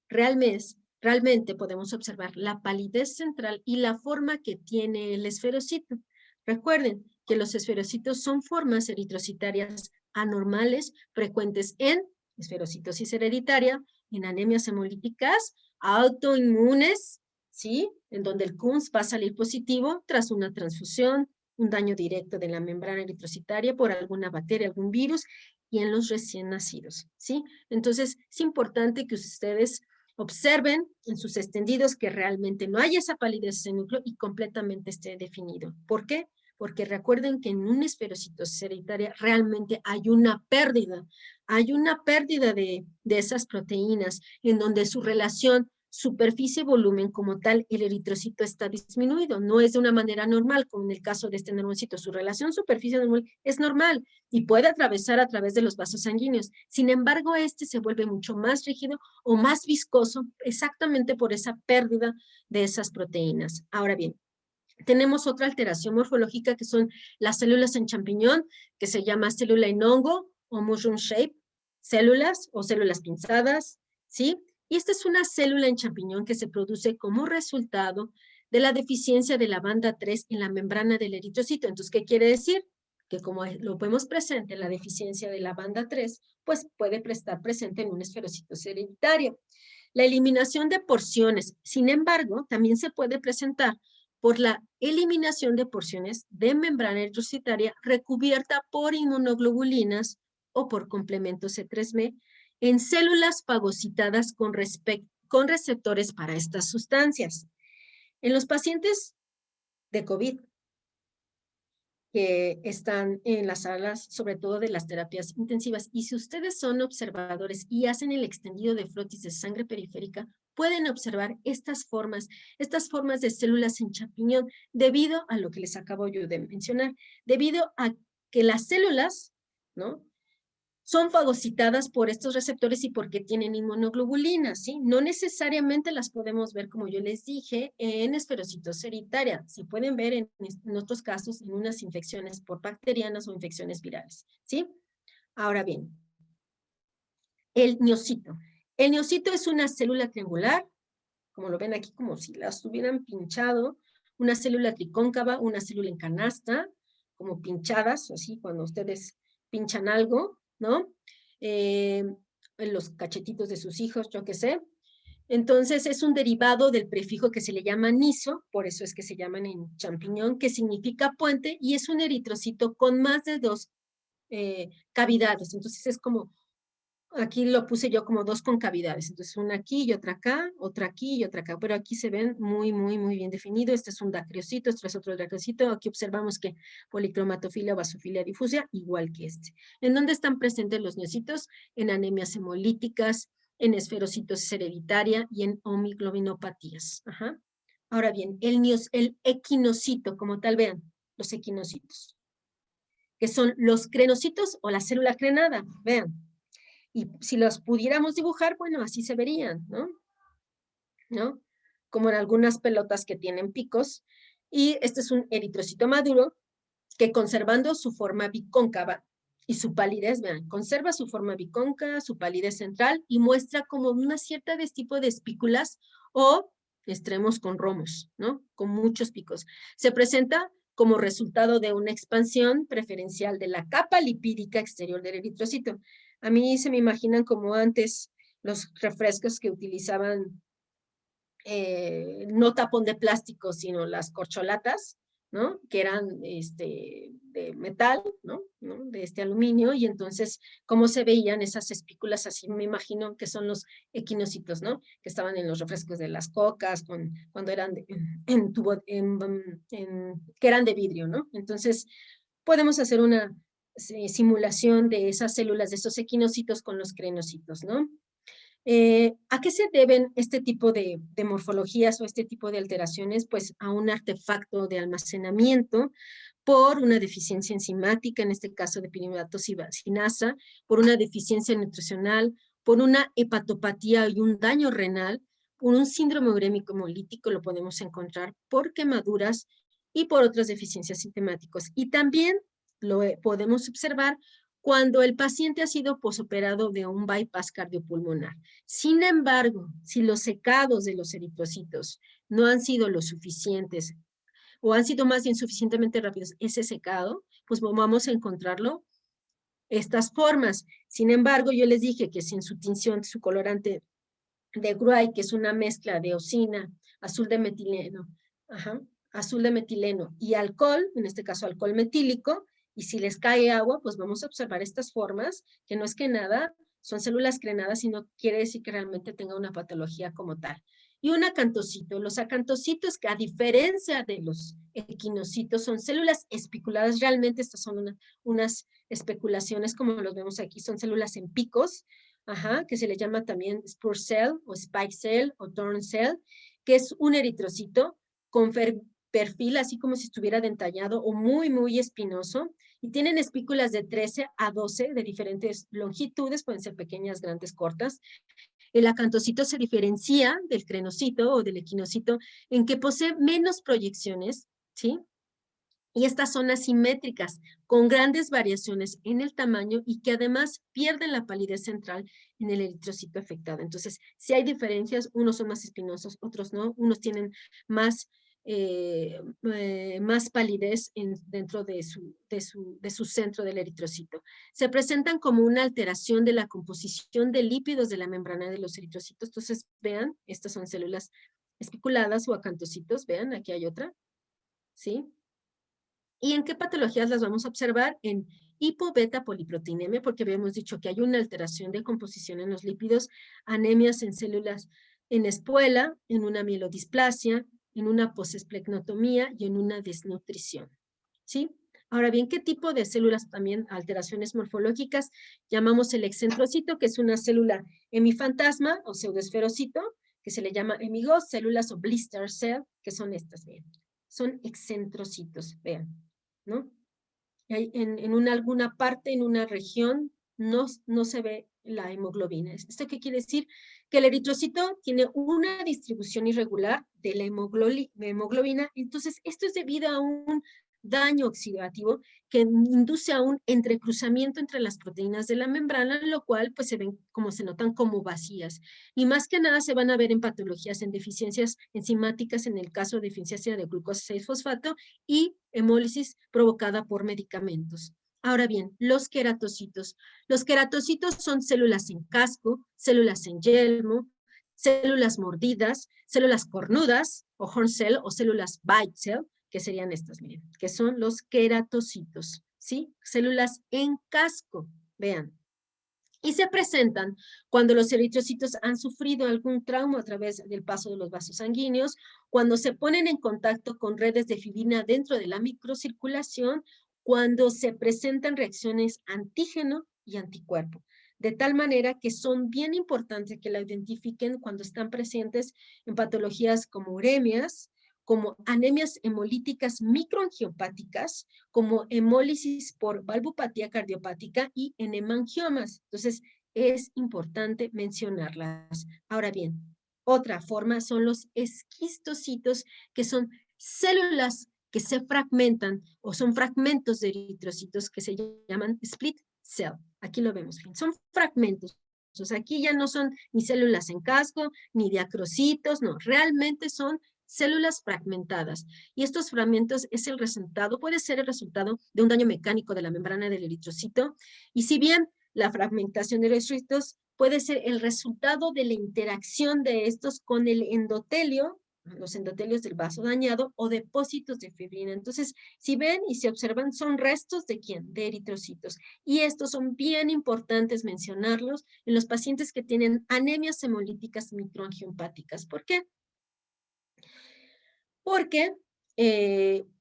realmente podemos observar la palidez central y la forma que tiene el esferocito. Recuerden que los esferocitos son formas eritrocitarias anormales, frecuentes en esferocitosis hereditaria, en anemias hemolíticas, autoinmunes, ¿sí? En donde el CUNS va a salir positivo tras una transfusión, un daño directo de la membrana eritrocitaria por alguna bacteria, algún virus, y en los recién nacidos, ¿sí? Entonces, es importante que ustedes observen en sus extendidos que realmente no hay esa palidez en el núcleo y completamente esté definido. ¿Por qué? Porque recuerden que en una esferocitosis hereditaria realmente hay una pérdida de esas proteínas en donde su relación superficie y volumen como tal, el eritrocito está disminuido. No es de una manera normal, como en el caso de este neurocito. Su relación superficie-volumen es normal y puede atravesar a través de los vasos sanguíneos. Sin embargo, este se vuelve mucho más rígido o más viscoso exactamente por esa pérdida de esas proteínas. Ahora bien, tenemos otra alteración morfológica que son las células en champiñón, que se llama célula en hongo o mushroom shape, células o células pinzadas, ¿sí? Y esta es una célula en champiñón que se produce como resultado de la deficiencia de la banda 3 en la membrana del eritrocito. Entonces, ¿qué quiere decir? Que como lo vemos presente, la deficiencia de la banda 3, pues puede estar presente en un esferocitosis hereditario. La eliminación de porciones, sin embargo, también se puede presentar por la eliminación de porciones de membrana eritrocitaria recubierta por inmunoglobulinas o por complemento C3b en células fagocitadas con receptores para estas sustancias. En los pacientes de COVID que están en las salas, sobre todo de las terapias intensivas, y si ustedes son observadores y hacen el extendido de frotis de sangre periférica, pueden observar estas formas de células en champiñón, debido a lo que les acabo yo de mencionar, debido a que las células, ¿no?, son fagocitadas por estos receptores y porque tienen inmunoglobulinas, ¿sí? No necesariamente las podemos ver, como yo les dije, en esferocitosis hereditaria. Se pueden ver en otros casos en unas infecciones por bacterianas o infecciones virales, ¿sí? Ahora bien, el miocito. El miocito es una célula triangular, como lo ven aquí, como si las hubieran pinchado, una célula tricóncava, una célula en canasta, como pinchadas, así cuando ustedes pinchan algo, ¿no? En los cachetitos de sus hijos, yo qué sé. Entonces es un derivado del prefijo que se le llama niso, por eso es que se llaman en champiñón, que significa puente, y es un eritrocito con más de 2 cavidades. Entonces es como, aquí lo puse yo como 2 concavidades, entonces una aquí y otra acá, otra aquí y otra acá, pero aquí se ven muy, muy, muy bien definido. Este es un dacriocito, este es otro dacriocito. Aquí observamos que policromatofilia o basofilia difusa, igual que este. ¿En dónde están presentes los miocitos? En anemias hemolíticas, en esferocitosis hereditaria y en homoglobinopatías. Ajá. Ahora bien, el equinocito, como tal, vean, los equinocitos, que son los crenocitos o la célula crenada, vean. Y si los pudiéramos dibujar, bueno, así se verían, ¿no? ¿No? Como en algunas pelotas que tienen picos. Y este es un eritrocito maduro que, conservando su forma bicóncava y su palidez, vean, conserva su forma bicóncava, su palidez central, y muestra como una cierta tipo de espículas o extremos con romos, ¿no? Con muchos picos. Se presenta como resultado de una expansión preferencial de la capa lipídica exterior del eritrocito. A mí se me imaginan como antes los refrescos que utilizaban no tapón de plástico, sino las corcholatas, ¿no? Que eran de metal, ¿no? De este aluminio, y entonces, ¿cómo se veían esas espículas? Así me imagino que son los equinocitos, ¿no? Que estaban en los refrescos de las cocas, cuando eran en tubo, que eran de vidrio, ¿no? Entonces, podemos hacer una simulación de esas células, de esos equinocitos con los crenocitos, ¿no? ¿A qué se deben este tipo de morfologías o este tipo de alteraciones? Pues a un artefacto de almacenamiento por una deficiencia enzimática, en este caso de pirimidatosinasa, por una deficiencia nutricional, por una hepatopatía y un daño renal, por un síndrome urémico hemolítico, lo podemos encontrar por quemaduras y por otras deficiencias sistemáticas. Y también lo podemos observar cuando el paciente ha sido posoperado de un bypass cardiopulmonar. Sin embargo, si los secados de los eritrocitos no han sido lo suficientes o han sido más bien suficientemente rápidos, ese secado, pues vamos a encontrarlo estas formas. Sin embargo, yo les dije que si en su tinción, su colorante de Gray, que es una mezcla de eosina, azul de metileno, azul de metileno y alcohol, en este caso alcohol metílico, y si les cae agua, pues vamos a observar estas formas, que no es que nada, son células crenadas y no quiere decir que realmente tenga una patología como tal. Y un acantocito. Los acantocitos, que a diferencia de los equinocitos, son células espiculadas. Realmente estas son unas especulaciones, como los vemos aquí, son células en picos, que se le llama también spur cell o spike cell o thorn cell, que es un eritrocito con perfil así como si estuviera dentallado o muy, muy espinoso, y tienen espículas de 13 a 12 de diferentes longitudes, pueden ser pequeñas, grandes, cortas. El acantocito se diferencia del crenocito o del equinocito en que posee menos proyecciones, ¿sí? Y estas son asimétricas, con grandes variaciones en el tamaño y que además pierden la palidez central en el eritrocito afectado. Entonces, si hay diferencias, unos son más espinosos, otros no, unos tienen más, más palidez dentro de su centro del eritrocito. Se presentan como una alteración de la composición de lípidos de la membrana de los eritrocitos. Entonces, vean, estas son células espiculadas o acantocitos, vean, aquí hay otra, ¿sí? ¿Y en qué patologías las vamos a observar? En hipobeta-poliproteinemia, porque habíamos dicho que hay una alteración de composición en los lípidos, anemias en células en espuela, en una mielodisplasia, en una posesplecnotomía y en una desnutrición. ¿Sí? Ahora bien, ¿qué tipo de células también alteraciones morfológicas? Llamamos el excentrocito, que es una célula hemifantasma o pseudoesferocito, que se le llama hemigos, células o blister cell, que son estas, bien. Son excentrocitos, vean. ¿No? En alguna parte, en una región, no se ve la hemoglobina. ¿Esto qué quiere decir? Que el eritrocito tiene una distribución irregular de la hemoglobina, entonces esto es debido a un daño oxidativo que induce a un entrecruzamiento entre las proteínas de la membrana, lo cual pues se ven como se notan como vacías. Y más que nada se van a ver en patologías, en deficiencias enzimáticas, en el caso de deficiencia de glucosa 6-fosfato y hemólisis provocada por medicamentos. Ahora bien, los queratocitos. Los queratocitos son células en casco, células en yelmo, células mordidas, células cornudas o horn cell o células bite cell, que serían estas, miren, que son los queratocitos, ¿sí? Células en casco, vean. Y se presentan cuando los eritrocitos han sufrido algún trauma a través del paso de los vasos sanguíneos, cuando se ponen en contacto con redes de fibrina dentro de la microcirculación, cuando se presentan reacciones antígeno y anticuerpo. De tal manera que son bien importantes que la identifiquen cuando están presentes en patologías como uremias, como anemias hemolíticas microangiopáticas, como hemólisis por valvopatía cardiopática y en hemangiomas. Entonces, es importante mencionarlas. Ahora bien, otra forma son los esquistocitos, que son células que se fragmentan o son fragmentos de eritrocitos que se llaman split cell. Aquí lo vemos bien. Son fragmentos. Entonces, aquí ya no son ni células en casco, ni diacrocitos, no, realmente son células fragmentadas. Y estos fragmentos es el resultado, puede ser el resultado de un daño mecánico de la membrana del eritrocito. Y si bien la fragmentación de eritrocitos puede ser el resultado de la interacción de estos con el endotelio, los endotelios del vaso dañado o depósitos de fibrina. Entonces, si ven y se observan, son restos de ¿quién? De eritrocitos. Y estos son bien importantes mencionarlos en los pacientes que tienen anemias hemolíticas microangiopáticas. ¿Por qué? Porque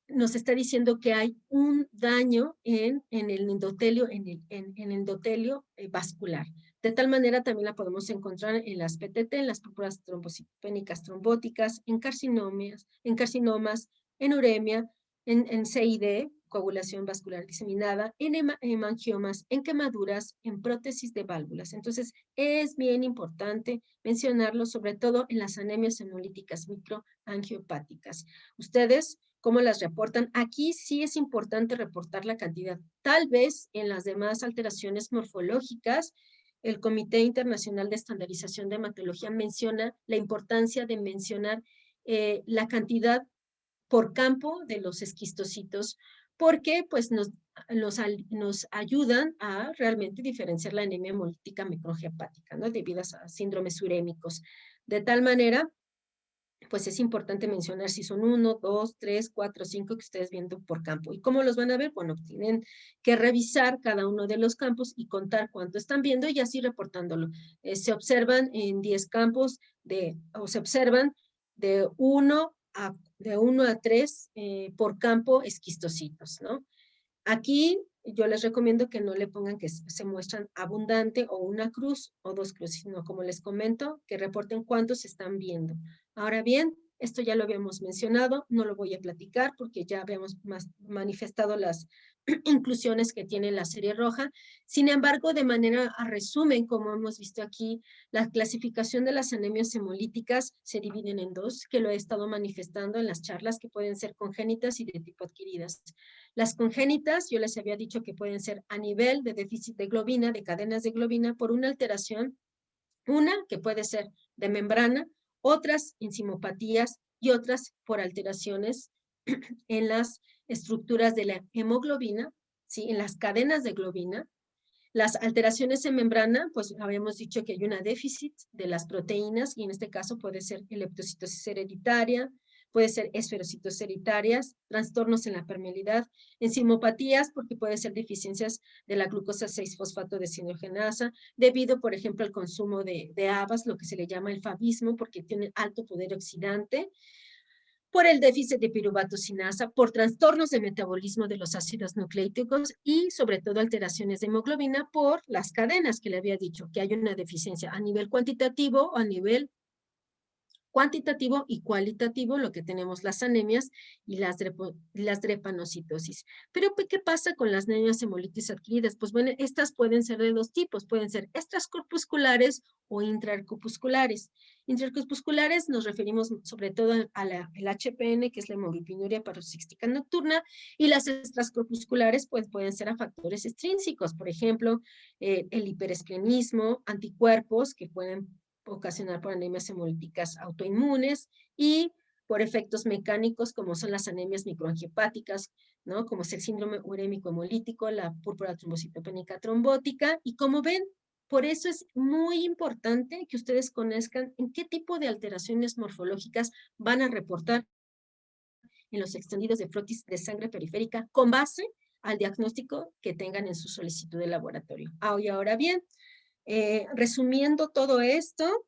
nos está diciendo que hay un daño en el endotelio, en el endotelio vascular. De tal manera también la podemos encontrar en las PTT, en las púrpuras trombocitopénicas trombóticas, en carcinomas, en uremia, en CID, coagulación vascular diseminada, en hemangiomas, en quemaduras, en prótesis de válvulas. Entonces, es bien importante mencionarlo, sobre todo en las anemias hemolíticas microangiopáticas. Ustedes, ¿cómo las reportan? Aquí sí es importante reportar la cantidad. Tal vez en las demás alteraciones morfológicas, el Comité Internacional de Estandarización de Hematología menciona la importancia de mencionar la cantidad por campo de los esquistocitos, porque pues nos ayudan a realmente diferenciar la anemia hemolítica microangiopática, ¿no? Debidas a síndromes urémicos. De tal manera, pues es importante mencionar si son 1, 2, 3, 4, 5 que ustedes viendo por campo. ¿Y cómo los van a ver? Bueno, tienen que revisar cada uno de los campos y contar cuánto están viendo y así reportándolo. Se observan en 10 campos o se observan de 1 a 3 por campo esquistocitos, ¿no? Aquí yo les recomiendo que no le pongan que se muestran abundante o una cruz o dos cruces, sino como les comento, que reporten cuántos están viendo. Ahora bien, esto ya lo habíamos mencionado, no lo voy a platicar porque ya habíamos manifestado las inclusiones que tiene la serie roja. Sin embargo, de manera a resumen, como hemos visto aquí, la clasificación de las anemias hemolíticas se dividen en dos, que lo he estado manifestando en las charlas, que pueden ser congénitas y de tipo adquiridas. Las congénitas, yo les había dicho que pueden ser a nivel de déficit de globina, de cadenas de globina, por una alteración, una que puede ser de membrana, otras enzimopatías y otras por alteraciones en las estructuras de la hemoglobina, ¿sí? En las cadenas de globina. Las alteraciones en membrana, pues habíamos dicho que hay una déficit de las proteínas y en este caso puede ser leptocitosis hereditaria, puede ser esferocitosis hereditarias, trastornos en la permeabilidad, enzimopatías porque puede ser deficiencias de la glucosa 6-fosfato deshidrogenasa, debido, por ejemplo, al consumo de habas, lo que se le llama el fabismo, porque tiene alto poder oxidante, por el déficit de piruvato sinasa, por trastornos de metabolismo de los ácidos nucleíticos y sobre todo alteraciones de hemoglobina por las cadenas que le había dicho, que hay una deficiencia a nivel cuantitativo o a nivel cuantitativo y cualitativo, lo que tenemos las anemias y las drepanocitosis. Pero, ¿qué pasa con las anemias hemolíticas adquiridas? Pues bueno, estas pueden ser de dos tipos, pueden ser extracorpusculares o intracorpusculares. Intracorpusculares nos referimos sobre todo a el HPN, que es la hemoglobinuria paroxística nocturna, y las extracorpusculares pues pueden ser a factores extrínsecos, por ejemplo, el hiperesplenismo, anticuerpos que pueden ocasionar por anemias hemolíticas autoinmunes y por efectos mecánicos como son las anemias microangiopáticas, ¿no? Como es el síndrome urémico hemolítico, la púrpura trombocitopénica trombótica, y como ven, por eso es muy importante que ustedes conozcan en qué tipo de alteraciones morfológicas van a reportar en los extendidos de frotis de sangre periférica con base al diagnóstico que tengan en su solicitud de laboratorio. Y ahora bien, resumiendo todo esto,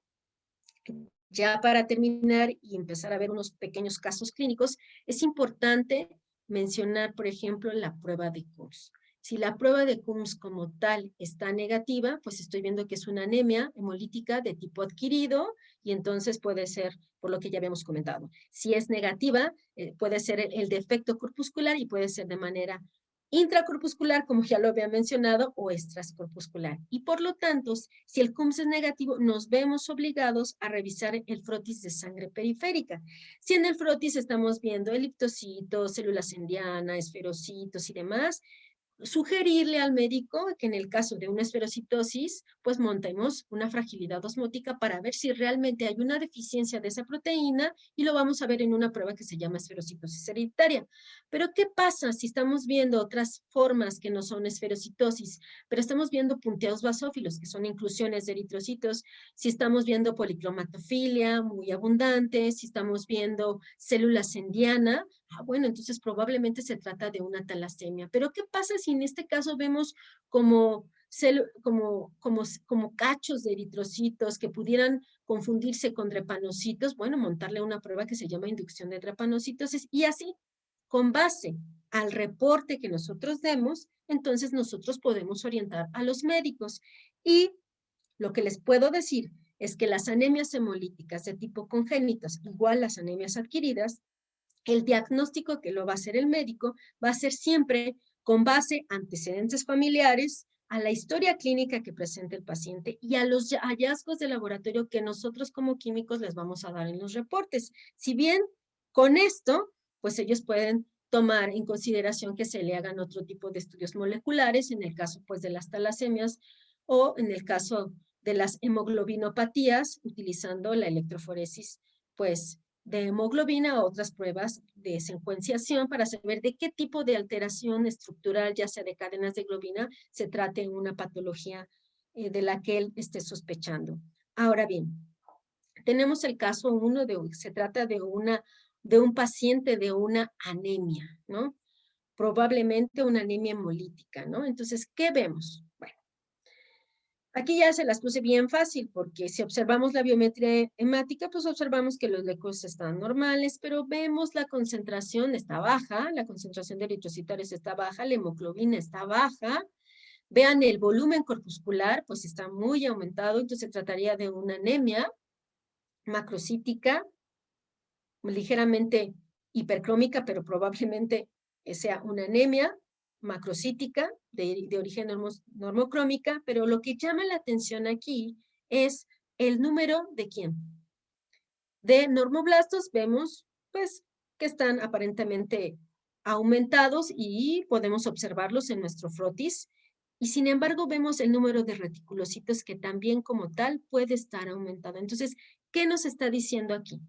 ya para terminar y empezar a ver unos pequeños casos clínicos, es importante mencionar, por ejemplo, la prueba de Coombs. Si la prueba de Coombs como tal está negativa, pues estoy viendo que es una anemia hemolítica de tipo adquirido y entonces puede ser, por lo que ya habíamos comentado. Si es negativa, puede ser el defecto corpuscular y puede ser de manera intracorpuscular, como ya lo había mencionado, o extracorpuscular. Y por lo tanto, si el Coombs es negativo, nos vemos obligados a revisar el frotis de sangre periférica. Si en el frotis estamos viendo eliptocitos, células endiana, esferocitos y demás, sugerirle al médico que en el caso de una esferocitosis, pues montemos una fragilidad osmótica para ver si realmente hay una deficiencia de esa proteína y lo vamos a ver en una prueba que se llama esferocitosis hereditaria. Pero ¿qué pasa si estamos viendo otras formas que no son esferocitosis, pero estamos viendo punteados basófilos, que son inclusiones de eritrocitos, si estamos viendo policromatofilia muy abundante, si estamos viendo células en diana, bueno, entonces probablemente se trata de una talasemia. Pero ¿qué pasa si en este caso vemos como cachos de eritrocitos que pudieran confundirse con drepanocitos? Bueno, montarle una prueba que se llama inducción de drepanocitosis y así, con base al reporte que nosotros demos, entonces nosotros podemos orientar a los médicos. Y lo que les puedo decir es que las anemias hemolíticas de tipo congénitas, igual las anemias adquiridas, el diagnóstico que lo va a hacer el médico va a ser siempre con base a antecedentes familiares, a la historia clínica que presenta el paciente y a los hallazgos de laboratorio que nosotros como químicos les vamos a dar en los reportes. Si bien con esto, pues ellos pueden tomar en consideración que se le hagan otro tipo de estudios moleculares, en el caso pues de las talasemias o en el caso de las hemoglobinopatías, utilizando la electroforesis pues de hemoglobina o otras pruebas de secuenciación para saber de qué tipo de alteración estructural, ya sea de cadenas de globina, se trate en una patología de la que él esté sospechando. Ahora bien, tenemos el caso 1 se trata de un paciente de una anemia, ¿no? Probablemente una anemia hemolítica, ¿no? Entonces, ¿qué vemos? Bueno, Aquí ya se las puse bien fácil, porque si observamos la biometría hemática, pues observamos que los leucocitos están normales, pero vemos la concentración está baja, la concentración de eritrocitarios está baja, la hemoglobina está baja. Vean el volumen corpuscular, pues está muy aumentado, entonces se trataría de una anemia macrocítica, ligeramente hipercrómica, pero probablemente sea una anemia macrocítica de origen normocrómica, pero lo que llama la atención aquí es el número de quién. De normoblastos vemos pues que están aparentemente aumentados y podemos observarlos en nuestro frotis. Y sin embargo vemos el número de reticulocitos que también como tal puede estar aumentado. Entonces, ¿qué nos está diciendo aquí?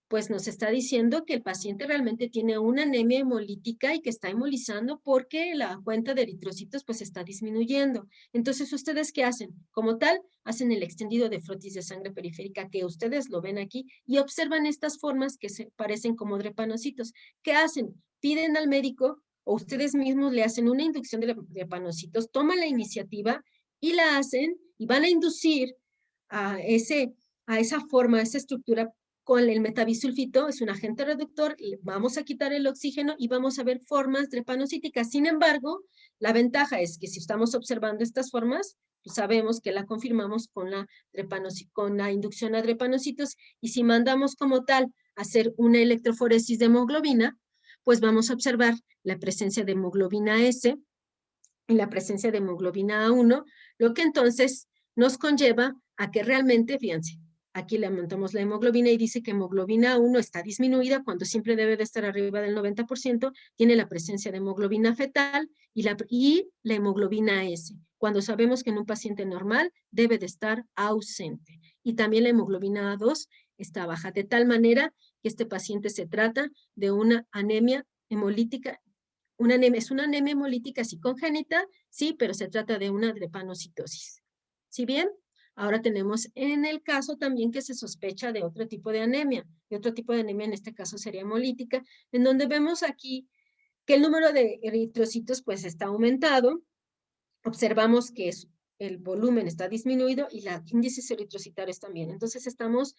Pues nos está diciendo que el paciente realmente tiene una anemia hemolítica y que está hemolizando porque la cuenta de eritrocitos pues está disminuyendo. Entonces, ¿ustedes qué hacen? Como tal, hacen el extendido de frotis de sangre periférica, que ustedes lo ven aquí, y observan estas formas que se parecen como drepanocitos. ¿Qué hacen? Piden al médico o ustedes mismos le hacen una inducción de drepanocitos, toman la iniciativa y la hacen y van a inducir a esa forma, a esa estructura con el metabisulfito, es un agente reductor, vamos a quitar el oxígeno y vamos a ver formas drepanocíticas. Sin embargo, la ventaja es que si estamos observando estas formas, pues sabemos que la confirmamos con la inducción a drepanocitos, y si mandamos como tal hacer una electroforesis de hemoglobina, pues vamos a observar la presencia de hemoglobina S y la presencia de hemoglobina A1, lo que entonces nos conlleva a que realmente, fíjense, aquí le aumentamos la hemoglobina y dice que hemoglobina A1 está disminuida cuando siempre debe de estar arriba del 90%, tiene la presencia de hemoglobina fetal y la hemoglobina S, cuando sabemos que en un paciente normal debe de estar ausente. Y también la hemoglobina A2 está baja, de tal manera que este paciente se trata de una anemia hemolítica. Es una anemia hemolítica sí congénita, sí, pero se trata de una drepanocitosis. ¿Sí bien? Ahora tenemos en el caso también que se sospecha de otro tipo de anemia. Y otro tipo de anemia en este caso sería hemolítica, en donde vemos aquí que el número de eritrocitos pues está aumentado. Observamos que el volumen está disminuido y los índices eritrocitarios también. Entonces estamos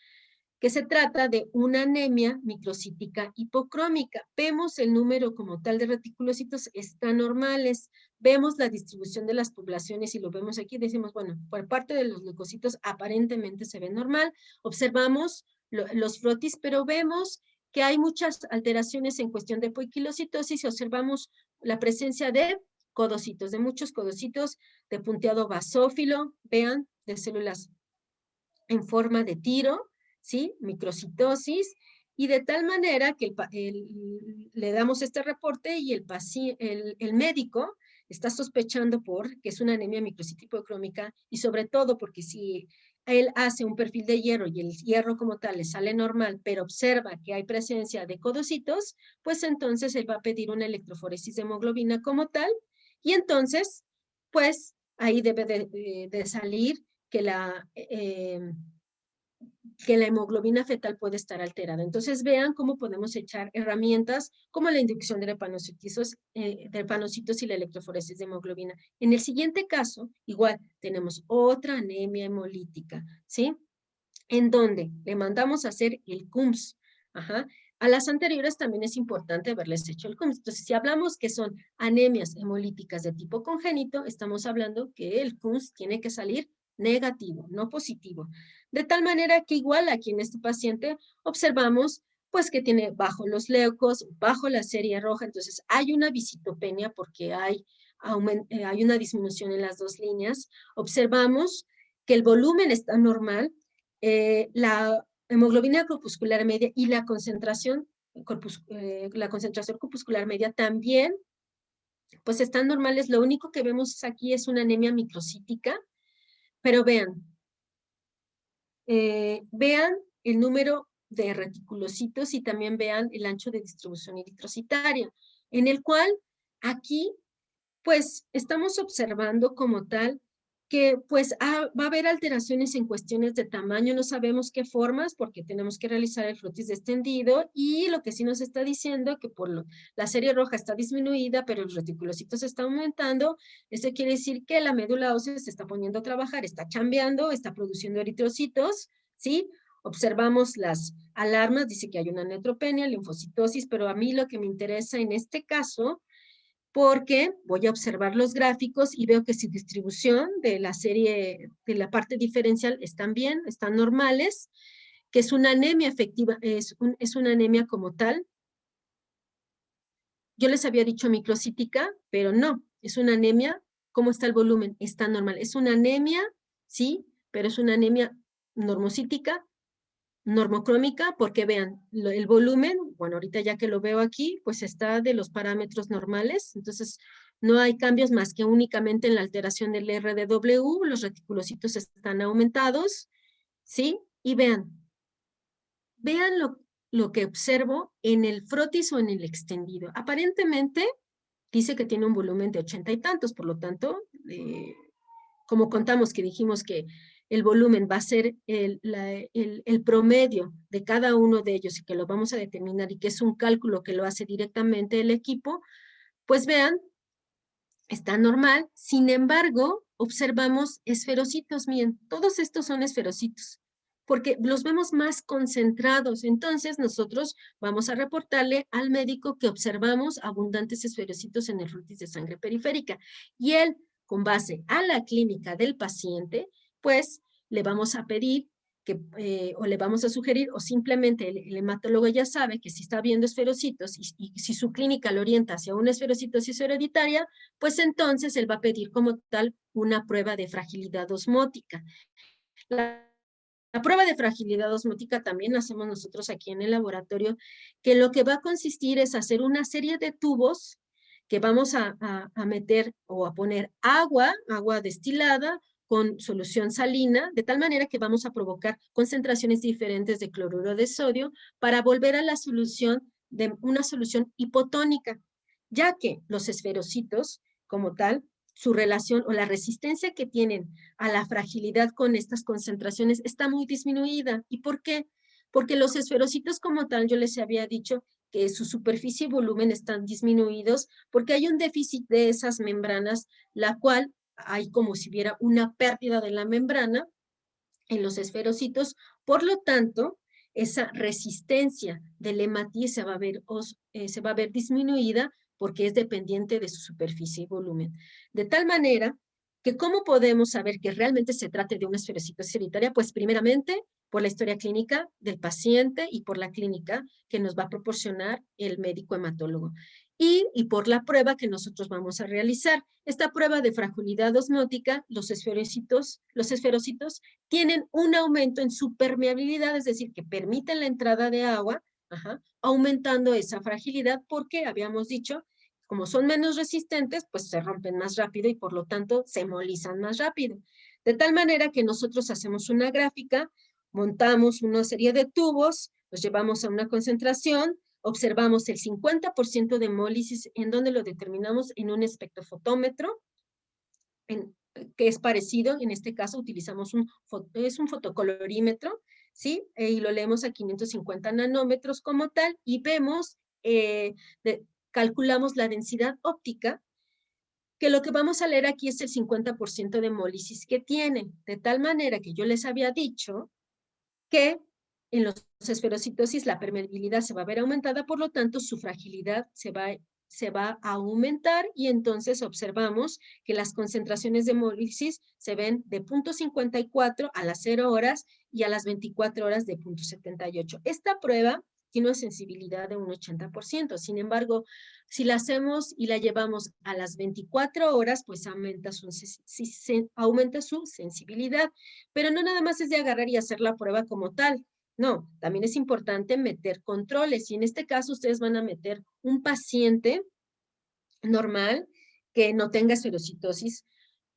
que se trata de una anemia microcítica hipocrómica. Vemos el número como tal de reticulocitos están normales, vemos la distribución de las poblaciones y lo vemos aquí, decimos, bueno, por parte de los leucocitos aparentemente se ve normal, observamos los frotis, pero vemos que hay muchas alteraciones en cuestión de poiquilocitosis y observamos la presencia de codocitos, de muchos codocitos, de punteado basófilo, vean, de células en forma de tiro, ¿sí? Microcitosis, y de tal manera que le damos este reporte y el médico está sospechando que es una anemia microcítica hipocrómica, y sobre todo porque si él hace un perfil de hierro y el hierro como tal le sale normal, pero observa que hay presencia de codocitos, pues entonces él va a pedir una electroforesis de hemoglobina como tal, y entonces, pues ahí debe de salir que la hemoglobina fetal puede estar alterada. Entonces vean cómo podemos echar herramientas como la inducción de drepanocitos y la electroforesis de hemoglobina. En el siguiente caso, igual, tenemos otra anemia hemolítica, ¿sí? En donde le mandamos a hacer el CUMS. Ajá. A las anteriores también es importante haberles hecho el CUMS. Entonces, si hablamos que son anemias hemolíticas de tipo congénito, estamos hablando que el CUMS tiene que salir negativo, no positivo. De tal manera que igual aquí en este paciente observamos pues que tiene bajo los leucos, bajo la serie roja, entonces hay una visitopenia porque hay una disminución en las dos líneas. Observamos que el volumen está normal, la hemoglobina corpuscular media y la concentración corpuscular media también pues están normales. Lo único que vemos aquí es una anemia microcítica, pero vean el número de reticulocitos y también vean el ancho de distribución eritrocitaria, en el cual aquí pues estamos observando como tal que pues va a haber alteraciones en cuestiones de tamaño, no sabemos qué formas porque tenemos que realizar el frotis extendido y lo que sí nos está diciendo que la serie roja está disminuida, pero el reticulocito se está aumentando. Eso quiere decir que la médula ósea se está poniendo a trabajar, está chambeando, está produciendo eritrocitos, ¿sí? Observamos las alarmas, dice que hay una neutropenia, linfocitosis, pero a mí lo que me interesa en este caso, porque voy a observar los gráficos y veo que su distribución de la serie, de la parte diferencial están bien, están normales, que es una anemia efectiva, es una anemia como tal. Yo les había dicho microcítica, pero no, es una anemia. ¿Cómo está el volumen? Está normal. Es una anemia, sí, pero es una anemia normocítica, normocrómica, porque vean, el volumen, bueno, ahorita ya que lo veo aquí, pues está de los parámetros normales, entonces no hay cambios más que únicamente en la alteración del RDW, los reticulocitos están aumentados, ¿sí? Y vean lo que observo en el frotis o en el extendido. Aparentemente dice que tiene un volumen de 80 y tantos, por lo tanto, como contamos que dijimos que el volumen va a ser el promedio de cada uno de ellos y que lo vamos a determinar y que es un cálculo que lo hace directamente el equipo, pues vean, está normal. Sin embargo, observamos esferocitos, miren, todos estos son esferocitos, porque los vemos más concentrados. Entonces, nosotros vamos a reportarle al médico que observamos abundantes esferocitos en el frotis de sangre periférica. Y él, con base a la clínica del paciente, pues le vamos a pedir o le vamos a sugerir, o simplemente el hematólogo ya sabe que si está viendo esferocitos y si su clínica lo orienta hacia una esferocitosis hereditaria, pues entonces él va a pedir como tal una prueba de fragilidad osmótica. La prueba de fragilidad osmótica también la hacemos nosotros aquí en el laboratorio, que lo que va a consistir es hacer una serie de tubos que vamos a meter o a poner agua destilada con solución salina, de tal manera que vamos a provocar concentraciones diferentes de cloruro de sodio para volver a la solución de una solución hipotónica, ya que los esferocitos como tal, su relación o la resistencia que tienen a la fragilidad con estas concentraciones está muy disminuida. ¿Y por qué? Porque los esferocitos como tal, yo les había dicho que su superficie y volumen están disminuidos porque hay un déficit de esas membranas, la cual hay como si hubiera una pérdida de la membrana en los esferocitos. Por lo tanto, esa resistencia del hematíes se va a ver disminuida porque es dependiente de su superficie y volumen. De tal manera que ¿cómo podemos saber que realmente se trate de una esferocitosis hereditaria? Pues primeramente por la historia clínica del paciente y por la clínica que nos va a proporcionar el médico hematólogo. Y por la prueba que nosotros vamos a realizar. Esta prueba de fragilidad osmótica, los esferocitos tienen un aumento en su permeabilidad, es decir, que permiten la entrada de agua, aumentando esa fragilidad porque habíamos dicho, como son menos resistentes, pues se rompen más rápido y por lo tanto se hemolizan más rápido. De tal manera que nosotros hacemos una gráfica, montamos una serie de tubos, los llevamos a una concentración, observamos el 50% de hemólisis, en donde lo determinamos en un espectrofotómetro, que es parecido, en este caso utilizamos un fotocolorímetro, ¿sí? Y lo leemos a 550 nanómetros como tal, y vemos, calculamos la densidad óptica, que lo que vamos a leer aquí es el 50% de hemólisis que tiene, de tal manera que yo les había dicho que en los esferocitosis la permeabilidad se va a ver aumentada, por lo tanto su fragilidad se va a aumentar y entonces observamos que las concentraciones de hemólisis se ven de 0.54 a las 0 horas y a las 24 horas de 0.78. Esta prueba tiene una sensibilidad de un 80%. Sin embargo, si la hacemos y la llevamos a las 24 horas, pues aumenta su sensibilidad. Pero no nada más es de agarrar y hacer la prueba como tal. No, también es importante meter controles y en este caso ustedes van a meter un paciente normal que no tenga esferocitosis,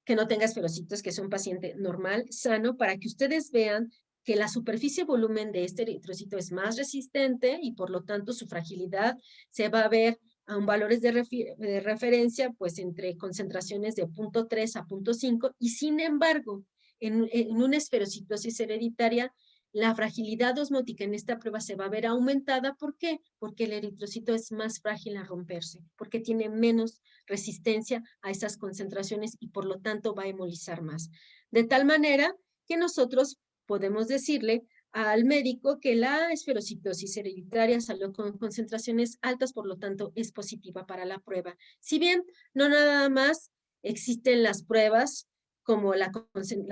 que no tenga esferocitos, que es un paciente normal, sano, para que ustedes vean que la superficie volumen de este eritrocito es más resistente y por lo tanto su fragilidad se va a ver a un valores de referencia, pues entre concentraciones de 0.3 a 0.5, y sin embargo, en una esferocitosis hereditaria, la fragilidad osmótica en esta prueba se va a ver aumentada. ¿Por qué? Porque el eritrocito es más frágil a romperse, porque tiene menos resistencia a esas concentraciones y por lo tanto va a hemolizar más. De tal manera que nosotros podemos decirle al médico que la esferocitosis hereditaria salió con concentraciones altas, por lo tanto es positiva para la prueba. Si bien no nada más existen las pruebas como las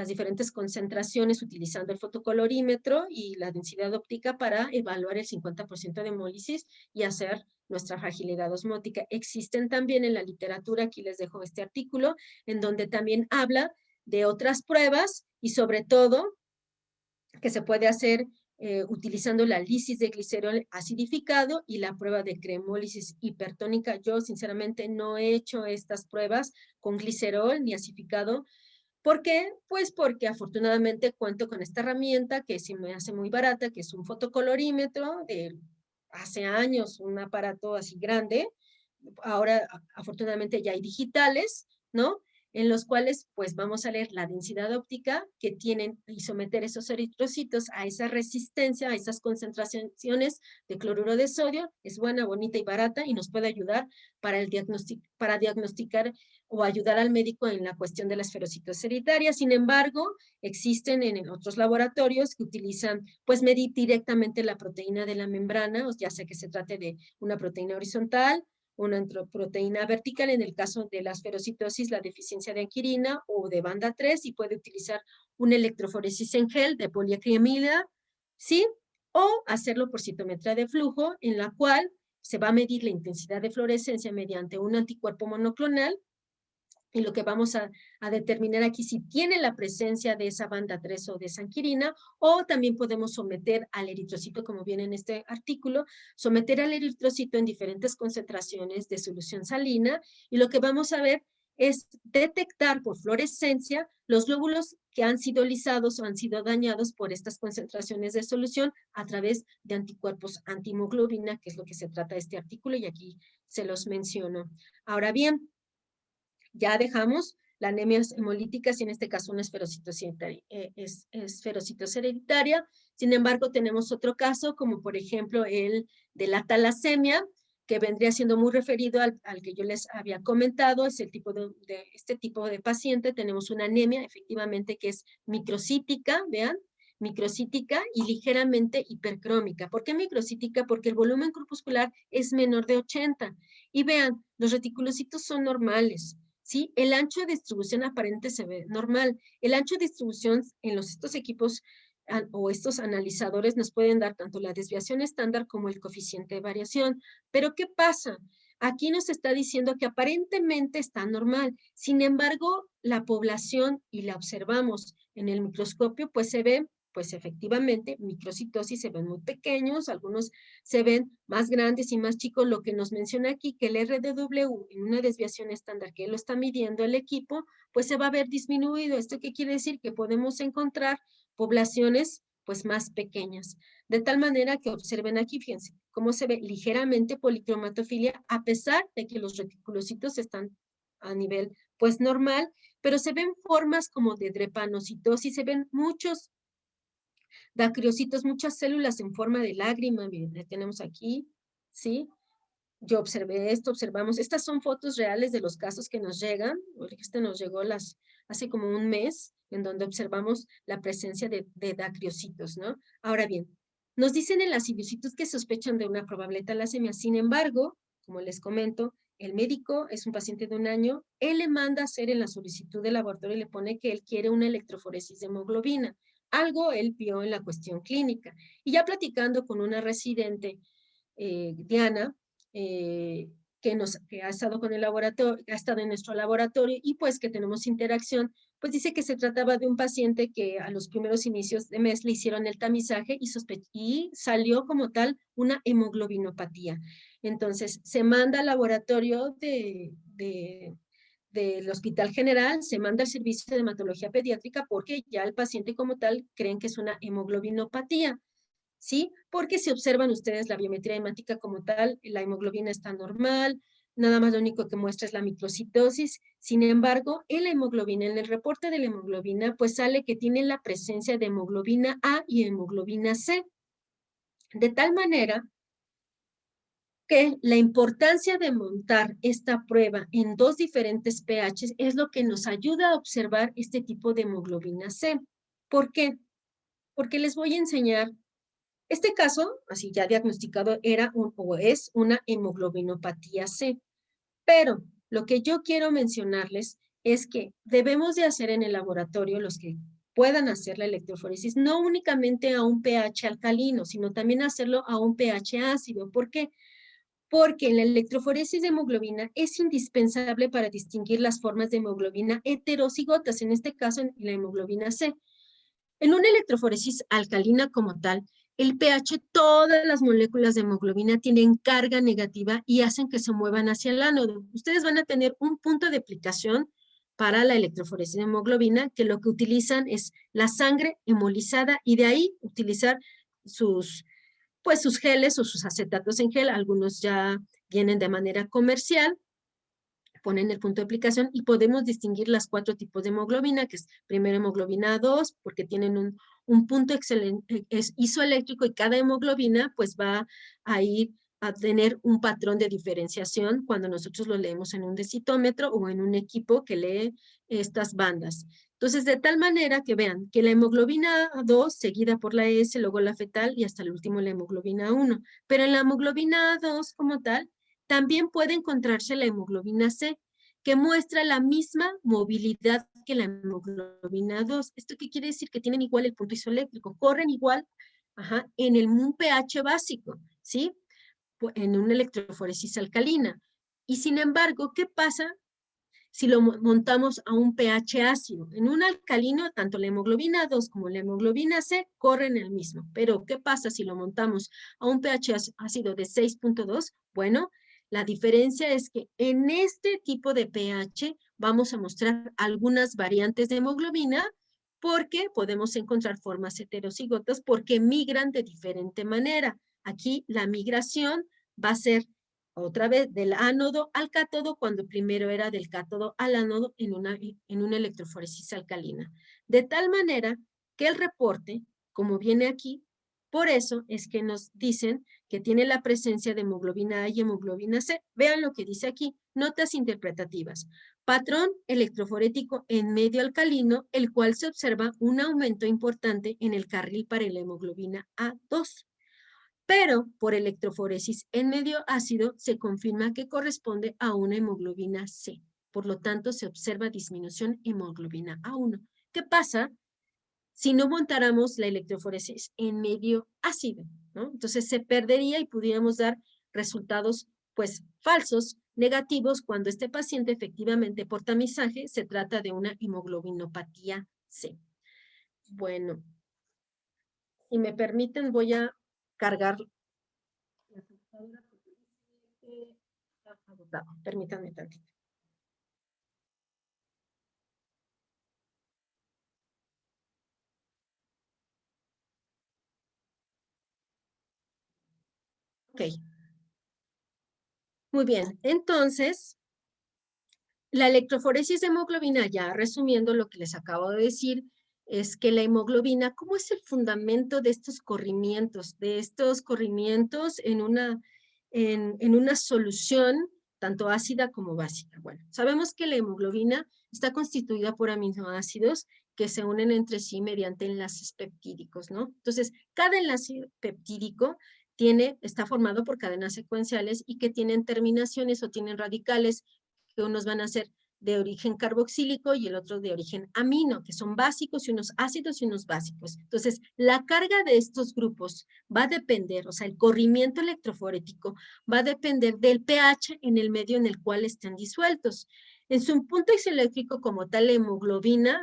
diferentes concentraciones utilizando el fotocolorímetro y la densidad óptica para evaluar el 50% de hemólisis y hacer nuestra fragilidad osmótica. Existen también en la literatura, aquí les dejo este artículo, en donde también habla de otras pruebas y sobre todo que se puede hacer utilizando la lisis de glicerol acidificado y la prueba de cremólisis hipertónica. Yo sinceramente no he hecho estas pruebas con glicerol ni acidificado. ¿Por qué? Pues porque afortunadamente cuento con esta herramienta que se me hace muy barata, que es un fotocolorímetro de hace años, un aparato así grande. Ahora afortunadamente ya hay digitales, ¿no? En los cuales pues vamos a leer la densidad óptica que tienen y someter esos eritrocitos a esa resistencia, a esas concentraciones de cloruro de sodio. Es buena, bonita y barata y nos puede ayudar para diagnosticar o ayudar al médico en la cuestión de la esferocitosis hereditaria. Sin embargo, existen en otros laboratorios que utilizan, pues, medir directamente la proteína de la membrana, ya sea que se trate de una proteína horizontal, una proteína vertical, en el caso de la esferocitosis, la deficiencia de anquirina o de banda 3, y puede utilizar una electroforesis en gel de poliacrilamiida, ¿sí? O hacerlo por citometría de flujo, en la cual se va a medir la intensidad de fluorescencia mediante un anticuerpo monoclonal, y lo que vamos a determinar aquí si tiene la presencia de esa banda 3 o de esa anquirina, o también podemos someter al eritrocito, como viene en este artículo, someter al eritrocito en diferentes concentraciones de solución salina, y lo que vamos a ver es detectar por fluorescencia los glóbulos que han sido lisados o han sido dañados por estas concentraciones de solución a través de anticuerpos antihemoglobina, que es lo que se trata de este artículo, y aquí se los menciono. Ahora bien, ya dejamos la anemia hemolítica, y en este caso una esferocitosis hereditaria. Sin embargo, tenemos otro caso, como por ejemplo el de la talasemia, que vendría siendo muy referido al que yo les había comentado. Es el tipo de este tipo de paciente. Tenemos una anemia, efectivamente, que es microcítica, vean, microcítica y ligeramente hipercrómica. ¿Por qué microcítica? Porque el volumen corpuscular es menor de 80. Y vean, los reticulocitos son normales, ¿sí? El ancho de distribución aparente se ve normal. El ancho de distribución en estos equipos o estos analizadores nos pueden dar tanto la desviación estándar como el coeficiente de variación. Pero ¿qué pasa? Aquí nos está diciendo que aparentemente está normal. Sin embargo, la población, y la observamos en el microscopio, pues se ve, pues efectivamente, microcitosis se ven muy pequeños, algunos se ven más grandes y más chicos. Lo que nos menciona aquí, que el RDW en una desviación estándar que lo está midiendo el equipo, pues se va a ver disminuido. ¿Esto qué quiere decir? Que podemos encontrar poblaciones pues más pequeñas. De tal manera que observen aquí, fíjense, cómo se ve ligeramente policromatofilia, a pesar de que los reticulocitos están a nivel pues normal, pero se ven formas como de drepanocitosis, se ven muchos dacriocitos, muchas células en forma de lágrima. Miren, tenemos aquí, ¿sí? Yo observé esto, observamos, estas son fotos reales de los casos que nos llegan. Este nos llegó hace como un mes, en donde observamos la presencia de dacriocitos, ¿no? Ahora bien, nos dicen en las idiocitos que sospechan de una probable talasemia. Sin embargo, como les comento, el médico es un paciente de 1 año, él le manda a hacer en la solicitud de laboratorio y le pone que él quiere una electroforesis de hemoglobina. Algo él vio en la cuestión clínica. Y ya platicando con una residente, Diana, que ha estado con el laboratorio, ha estado en nuestro laboratorio, y pues que tenemos interacción, pues dice que se trataba de un paciente que a los primeros inicios de mes le hicieron el tamizaje y salió como tal una hemoglobinopatía. Entonces se manda al laboratorio del Hospital General, se manda al servicio de hematología pediátrica porque ya el paciente como tal creen que es una hemoglobinopatía. ¿sí? Porque si observan ustedes la biometría hemática como tal, la hemoglobina está normal, nada más lo único que muestra es la microcitosis. Sin embargo, en la hemoglobina, en el reporte de la hemoglobina, pues sale que tiene la presencia de hemoglobina A y hemoglobina C. De tal manera que la importancia de montar esta prueba en dos diferentes pHs es lo que nos ayuda a observar este tipo de hemoglobina C. ¿Por qué? Porque les voy a enseñar, este caso, así ya diagnosticado, era o es una hemoglobinopatía C. Pero lo que yo quiero mencionarles es que debemos de hacer en el laboratorio, los que puedan hacer la electroforesis, no únicamente a un pH alcalino, sino también hacerlo a un pH ácido. ¿Por qué? Porque en la electroforesis de hemoglobina es indispensable para distinguir las formas de hemoglobina heterocigotas, en este caso en la hemoglobina C. En una electroforesis alcalina como tal, el pH, todas las moléculas de hemoglobina tienen carga negativa y hacen que se muevan hacia el ánodo. Ustedes van a tener un punto de aplicación para la electroforesis de hemoglobina, que lo que utilizan es la sangre hemolizada y de ahí utilizar sus geles o sus acetatos en gel. Algunos ya vienen de manera comercial, ponen el punto de aplicación y podemos distinguir las 4 tipos de hemoglobina, que es primero hemoglobina 2, porque tienen un punto excelente, es isoeléctrico, y cada hemoglobina pues va a ir a tener un patrón de diferenciación cuando nosotros lo leemos en un densitometro o en un equipo que lee estas bandas. Entonces, de tal manera que vean que la hemoglobina 2, seguida por la S, luego la fetal y hasta el último la hemoglobina 1. Pero en la hemoglobina 2 como tal, también puede encontrarse la hemoglobina C, que muestra la misma movilidad que la hemoglobina 2. ¿Esto qué quiere decir? Que tienen igual el punto isoeléctrico, corren igual en un pH básico, ¿sí? En una electroforesis alcalina. Y sin embargo, ¿qué pasa si lo montamos a un pH ácido? En un alcalino, tanto la hemoglobina 2 como la hemoglobina C corren el mismo. Pero, ¿qué pasa si lo montamos a un pH ácido de 6.2? Bueno, la diferencia es que en este tipo de pH vamos a mostrar algunas variantes de hemoglobina porque podemos encontrar formas heterocigotas porque migran de diferente manera. Aquí la migración va a ser otra vez del ánodo al cátodo, cuando primero era del cátodo al ánodo en una electroforesis alcalina. De tal manera que el reporte, como viene aquí, por eso es que nos dicen que tiene la presencia de hemoglobina A y hemoglobina C. Vean lo que dice aquí, notas interpretativas. Patrón electroforético en medio alcalino, el cual se observa un aumento importante en el carril para la hemoglobina A2. Pero por electroforesis en medio ácido se confirma que corresponde a una hemoglobina C. Por lo tanto, se observa disminución hemoglobina A1. ¿Qué pasa si no montáramos la electroforesis en medio ácido? ¿No? Entonces se perdería y pudiéramos dar resultados pues falsos, negativos, cuando este paciente efectivamente por tamizaje se trata de una hemoglobinopatía C. Bueno, si me permiten voy a cargar la computadora porque está agotado. Permítanme tantito. Ok, muy bien. Entonces, la electroforesis de hemoglobina, ya resumiendo lo que les acabo de decir, es que la hemoglobina, ¿cómo es el fundamento de estos corrimientos? De estos corrimientos en una solución tanto ácida como básica. Bueno, sabemos que la hemoglobina está constituida por aminoácidos que se unen entre sí mediante enlaces peptídicos, ¿no? Entonces, cada enlace peptídico está formado por cadenas secuenciales y que tienen terminaciones o tienen radicales, que unos van a ser de origen carboxílico y el otro de origen amino, que son básicos, y unos ácidos y unos básicos. Entonces, la carga de estos grupos va a depender, o sea, el corrimiento electroforético va a depender del pH en el medio en el cual estén disueltos. En su punto isoeléctrico como tal, la hemoglobina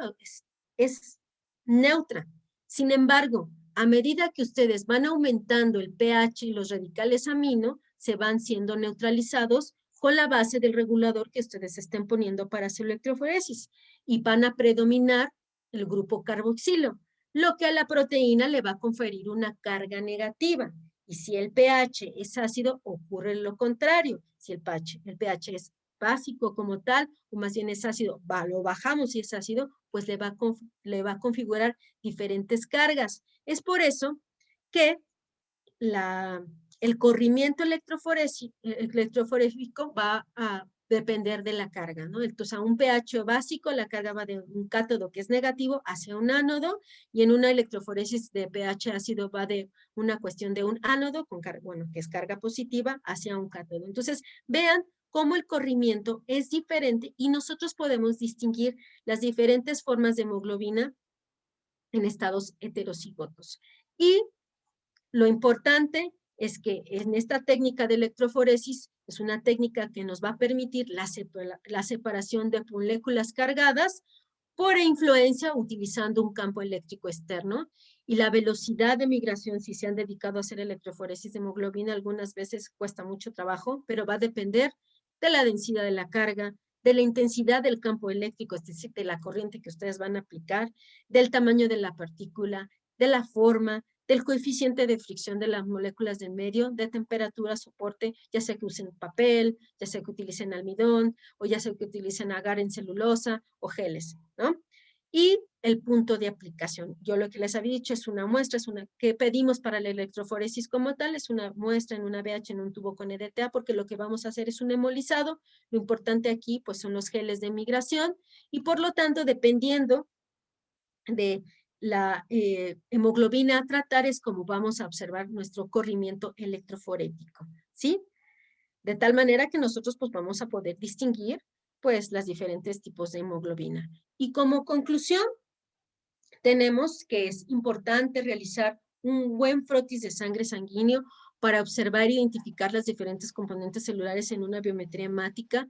es neutra. Sin embargo, a medida que ustedes van aumentando el pH y los radicales amino, se van siendo neutralizados con la base del regulador que ustedes estén poniendo para su electroforesis, y van a predominar el grupo carboxilo. lo que a la proteína le va a conferir una carga negativa. Y si el pH es ácido, ocurre lo contrario. Si el pH es básico como tal, o más bien es ácido, lo bajamos si es ácido, pues le va a configurar diferentes cargas. Es por eso que el corrimiento electroforésico va a depender de la carga, ¿no? Entonces, a un pH básico, la carga va de un cátodo que es negativo hacia un ánodo, y en una electroforesis de pH ácido va de una cuestión de un ánodo, con carga, bueno, que es carga positiva, hacia un cátodo. Entonces, vean cómo el corrimiento es diferente y nosotros podemos distinguir las diferentes formas de hemoglobina en estados heterocigotos. Y lo importante es que en esta técnica de electroforesis es una técnica que nos va a permitir la separación de moléculas cargadas por influencia utilizando un campo eléctrico externo, y la velocidad de migración, si se han dedicado a hacer electroforesis de hemoglobina, algunas veces cuesta mucho trabajo, pero va a depender de la densidad de la carga, de la intensidad del campo eléctrico, es decir, de la corriente que ustedes van a aplicar, del tamaño de la partícula, de la forma, del coeficiente de fricción de las moléculas del medio, de temperatura, soporte, ya sea que usen papel, ya sea que utilicen almidón, o ya sea que utilicen agar en celulosa o geles, ¿no? Y el punto de aplicación. Yo lo que les había dicho es una muestra, que pedimos para la electroforesis como tal, es una muestra en una BH en un tubo con EDTA, porque lo que vamos a hacer es un hemolizado. Lo importante aquí pues son los geles de migración, y por lo tanto, dependiendo de la hemoglobina a tratar, es como vamos a observar nuestro corrimiento electroforético, ¿sí? De tal manera que nosotros pues vamos a poder distinguir pues las diferentes tipos de hemoglobina. Y como conclusión, tenemos que es importante realizar un buen frotis de sangre sanguíneo para observar e identificar las diferentes componentes celulares en una biometría hemática.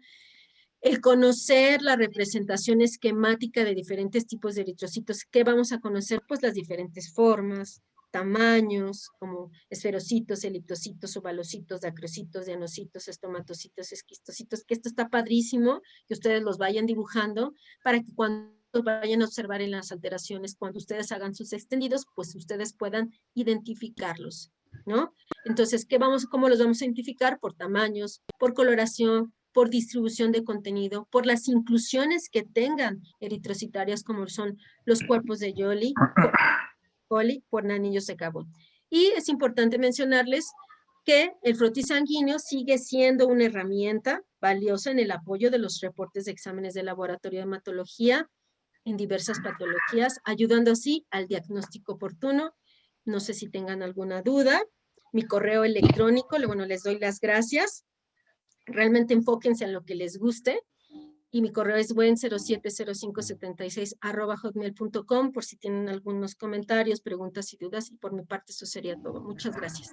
El conocer la representación esquemática de diferentes tipos de eritrocitos. ¿Qué vamos a conocer? Pues las diferentes formas, tamaños, como esferocitos, eliptocitos, ovalocitos, dacrocitos, dianocitos, estomatocitos, esquistocitos, que esto está padrísimo, que ustedes los vayan dibujando para que cuando vayan a observar en las alteraciones, cuando ustedes hagan sus extendidos, pues ustedes puedan identificarlos, ¿no? Entonces, ¿cómo los vamos a identificar? Por tamaños, por coloración, por distribución de contenido, por las inclusiones que tengan eritrocitarias, como son los cuerpos de Coli, por anillos de Cabot. Y es importante mencionarles que el frotis sanguíneo sigue siendo una herramienta valiosa en el apoyo de los reportes de exámenes de laboratorio de hematología en diversas patologías, ayudando así al diagnóstico oportuno. No sé si tengan alguna duda. Mi correo electrónico, bueno, les doy las gracias. Realmente enfóquense en lo que les guste. Y mi correo es buen070576@hotmail.com por si tienen algunos comentarios, preguntas y dudas. Y por mi parte eso sería todo. Muchas gracias.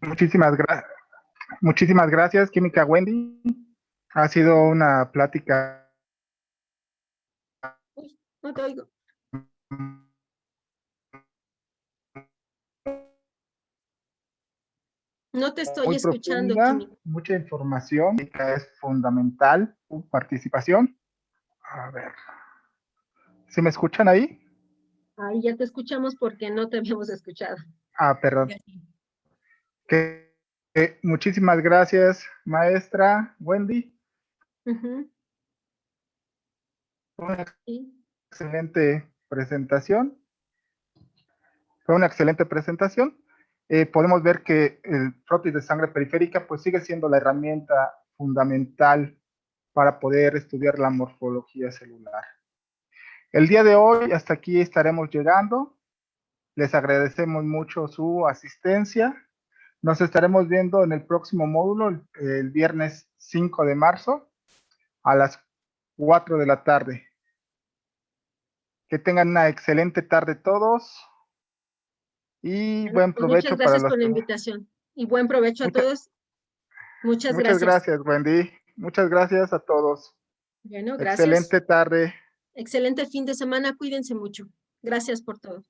Muchísimas gracias, Química Wendy. Ha sido una plática. Uy, no te oigo. No te estoy Muy escuchando, profunda, Química. mucha información, que es fundamental tu participación. A ver, ¿sí me escuchan ahí? Ahí ya te escuchamos porque no te habíamos escuchado. Perdón. Muchísimas gracias, maestra Wendy. Una excelente presentación. Fue una excelente presentación. Podemos ver que el frotis de sangre periférica pues sigue siendo la herramienta fundamental para poder estudiar la morfología celular. El día de hoy hasta aquí estaremos llegando. Les agradecemos mucho su asistencia. Nos estaremos viendo en el próximo módulo, el viernes 5 de marzo a las 4 de la tarde. Que tengan una excelente tarde todos y buen provecho para los Muchas gracias por la invitación y buen provecho a todos. Muchas gracias, Wendy. Muchas gracias a todos. Bueno, gracias. Excelente tarde. Excelente fin de semana. Cuídense mucho. Gracias por todo.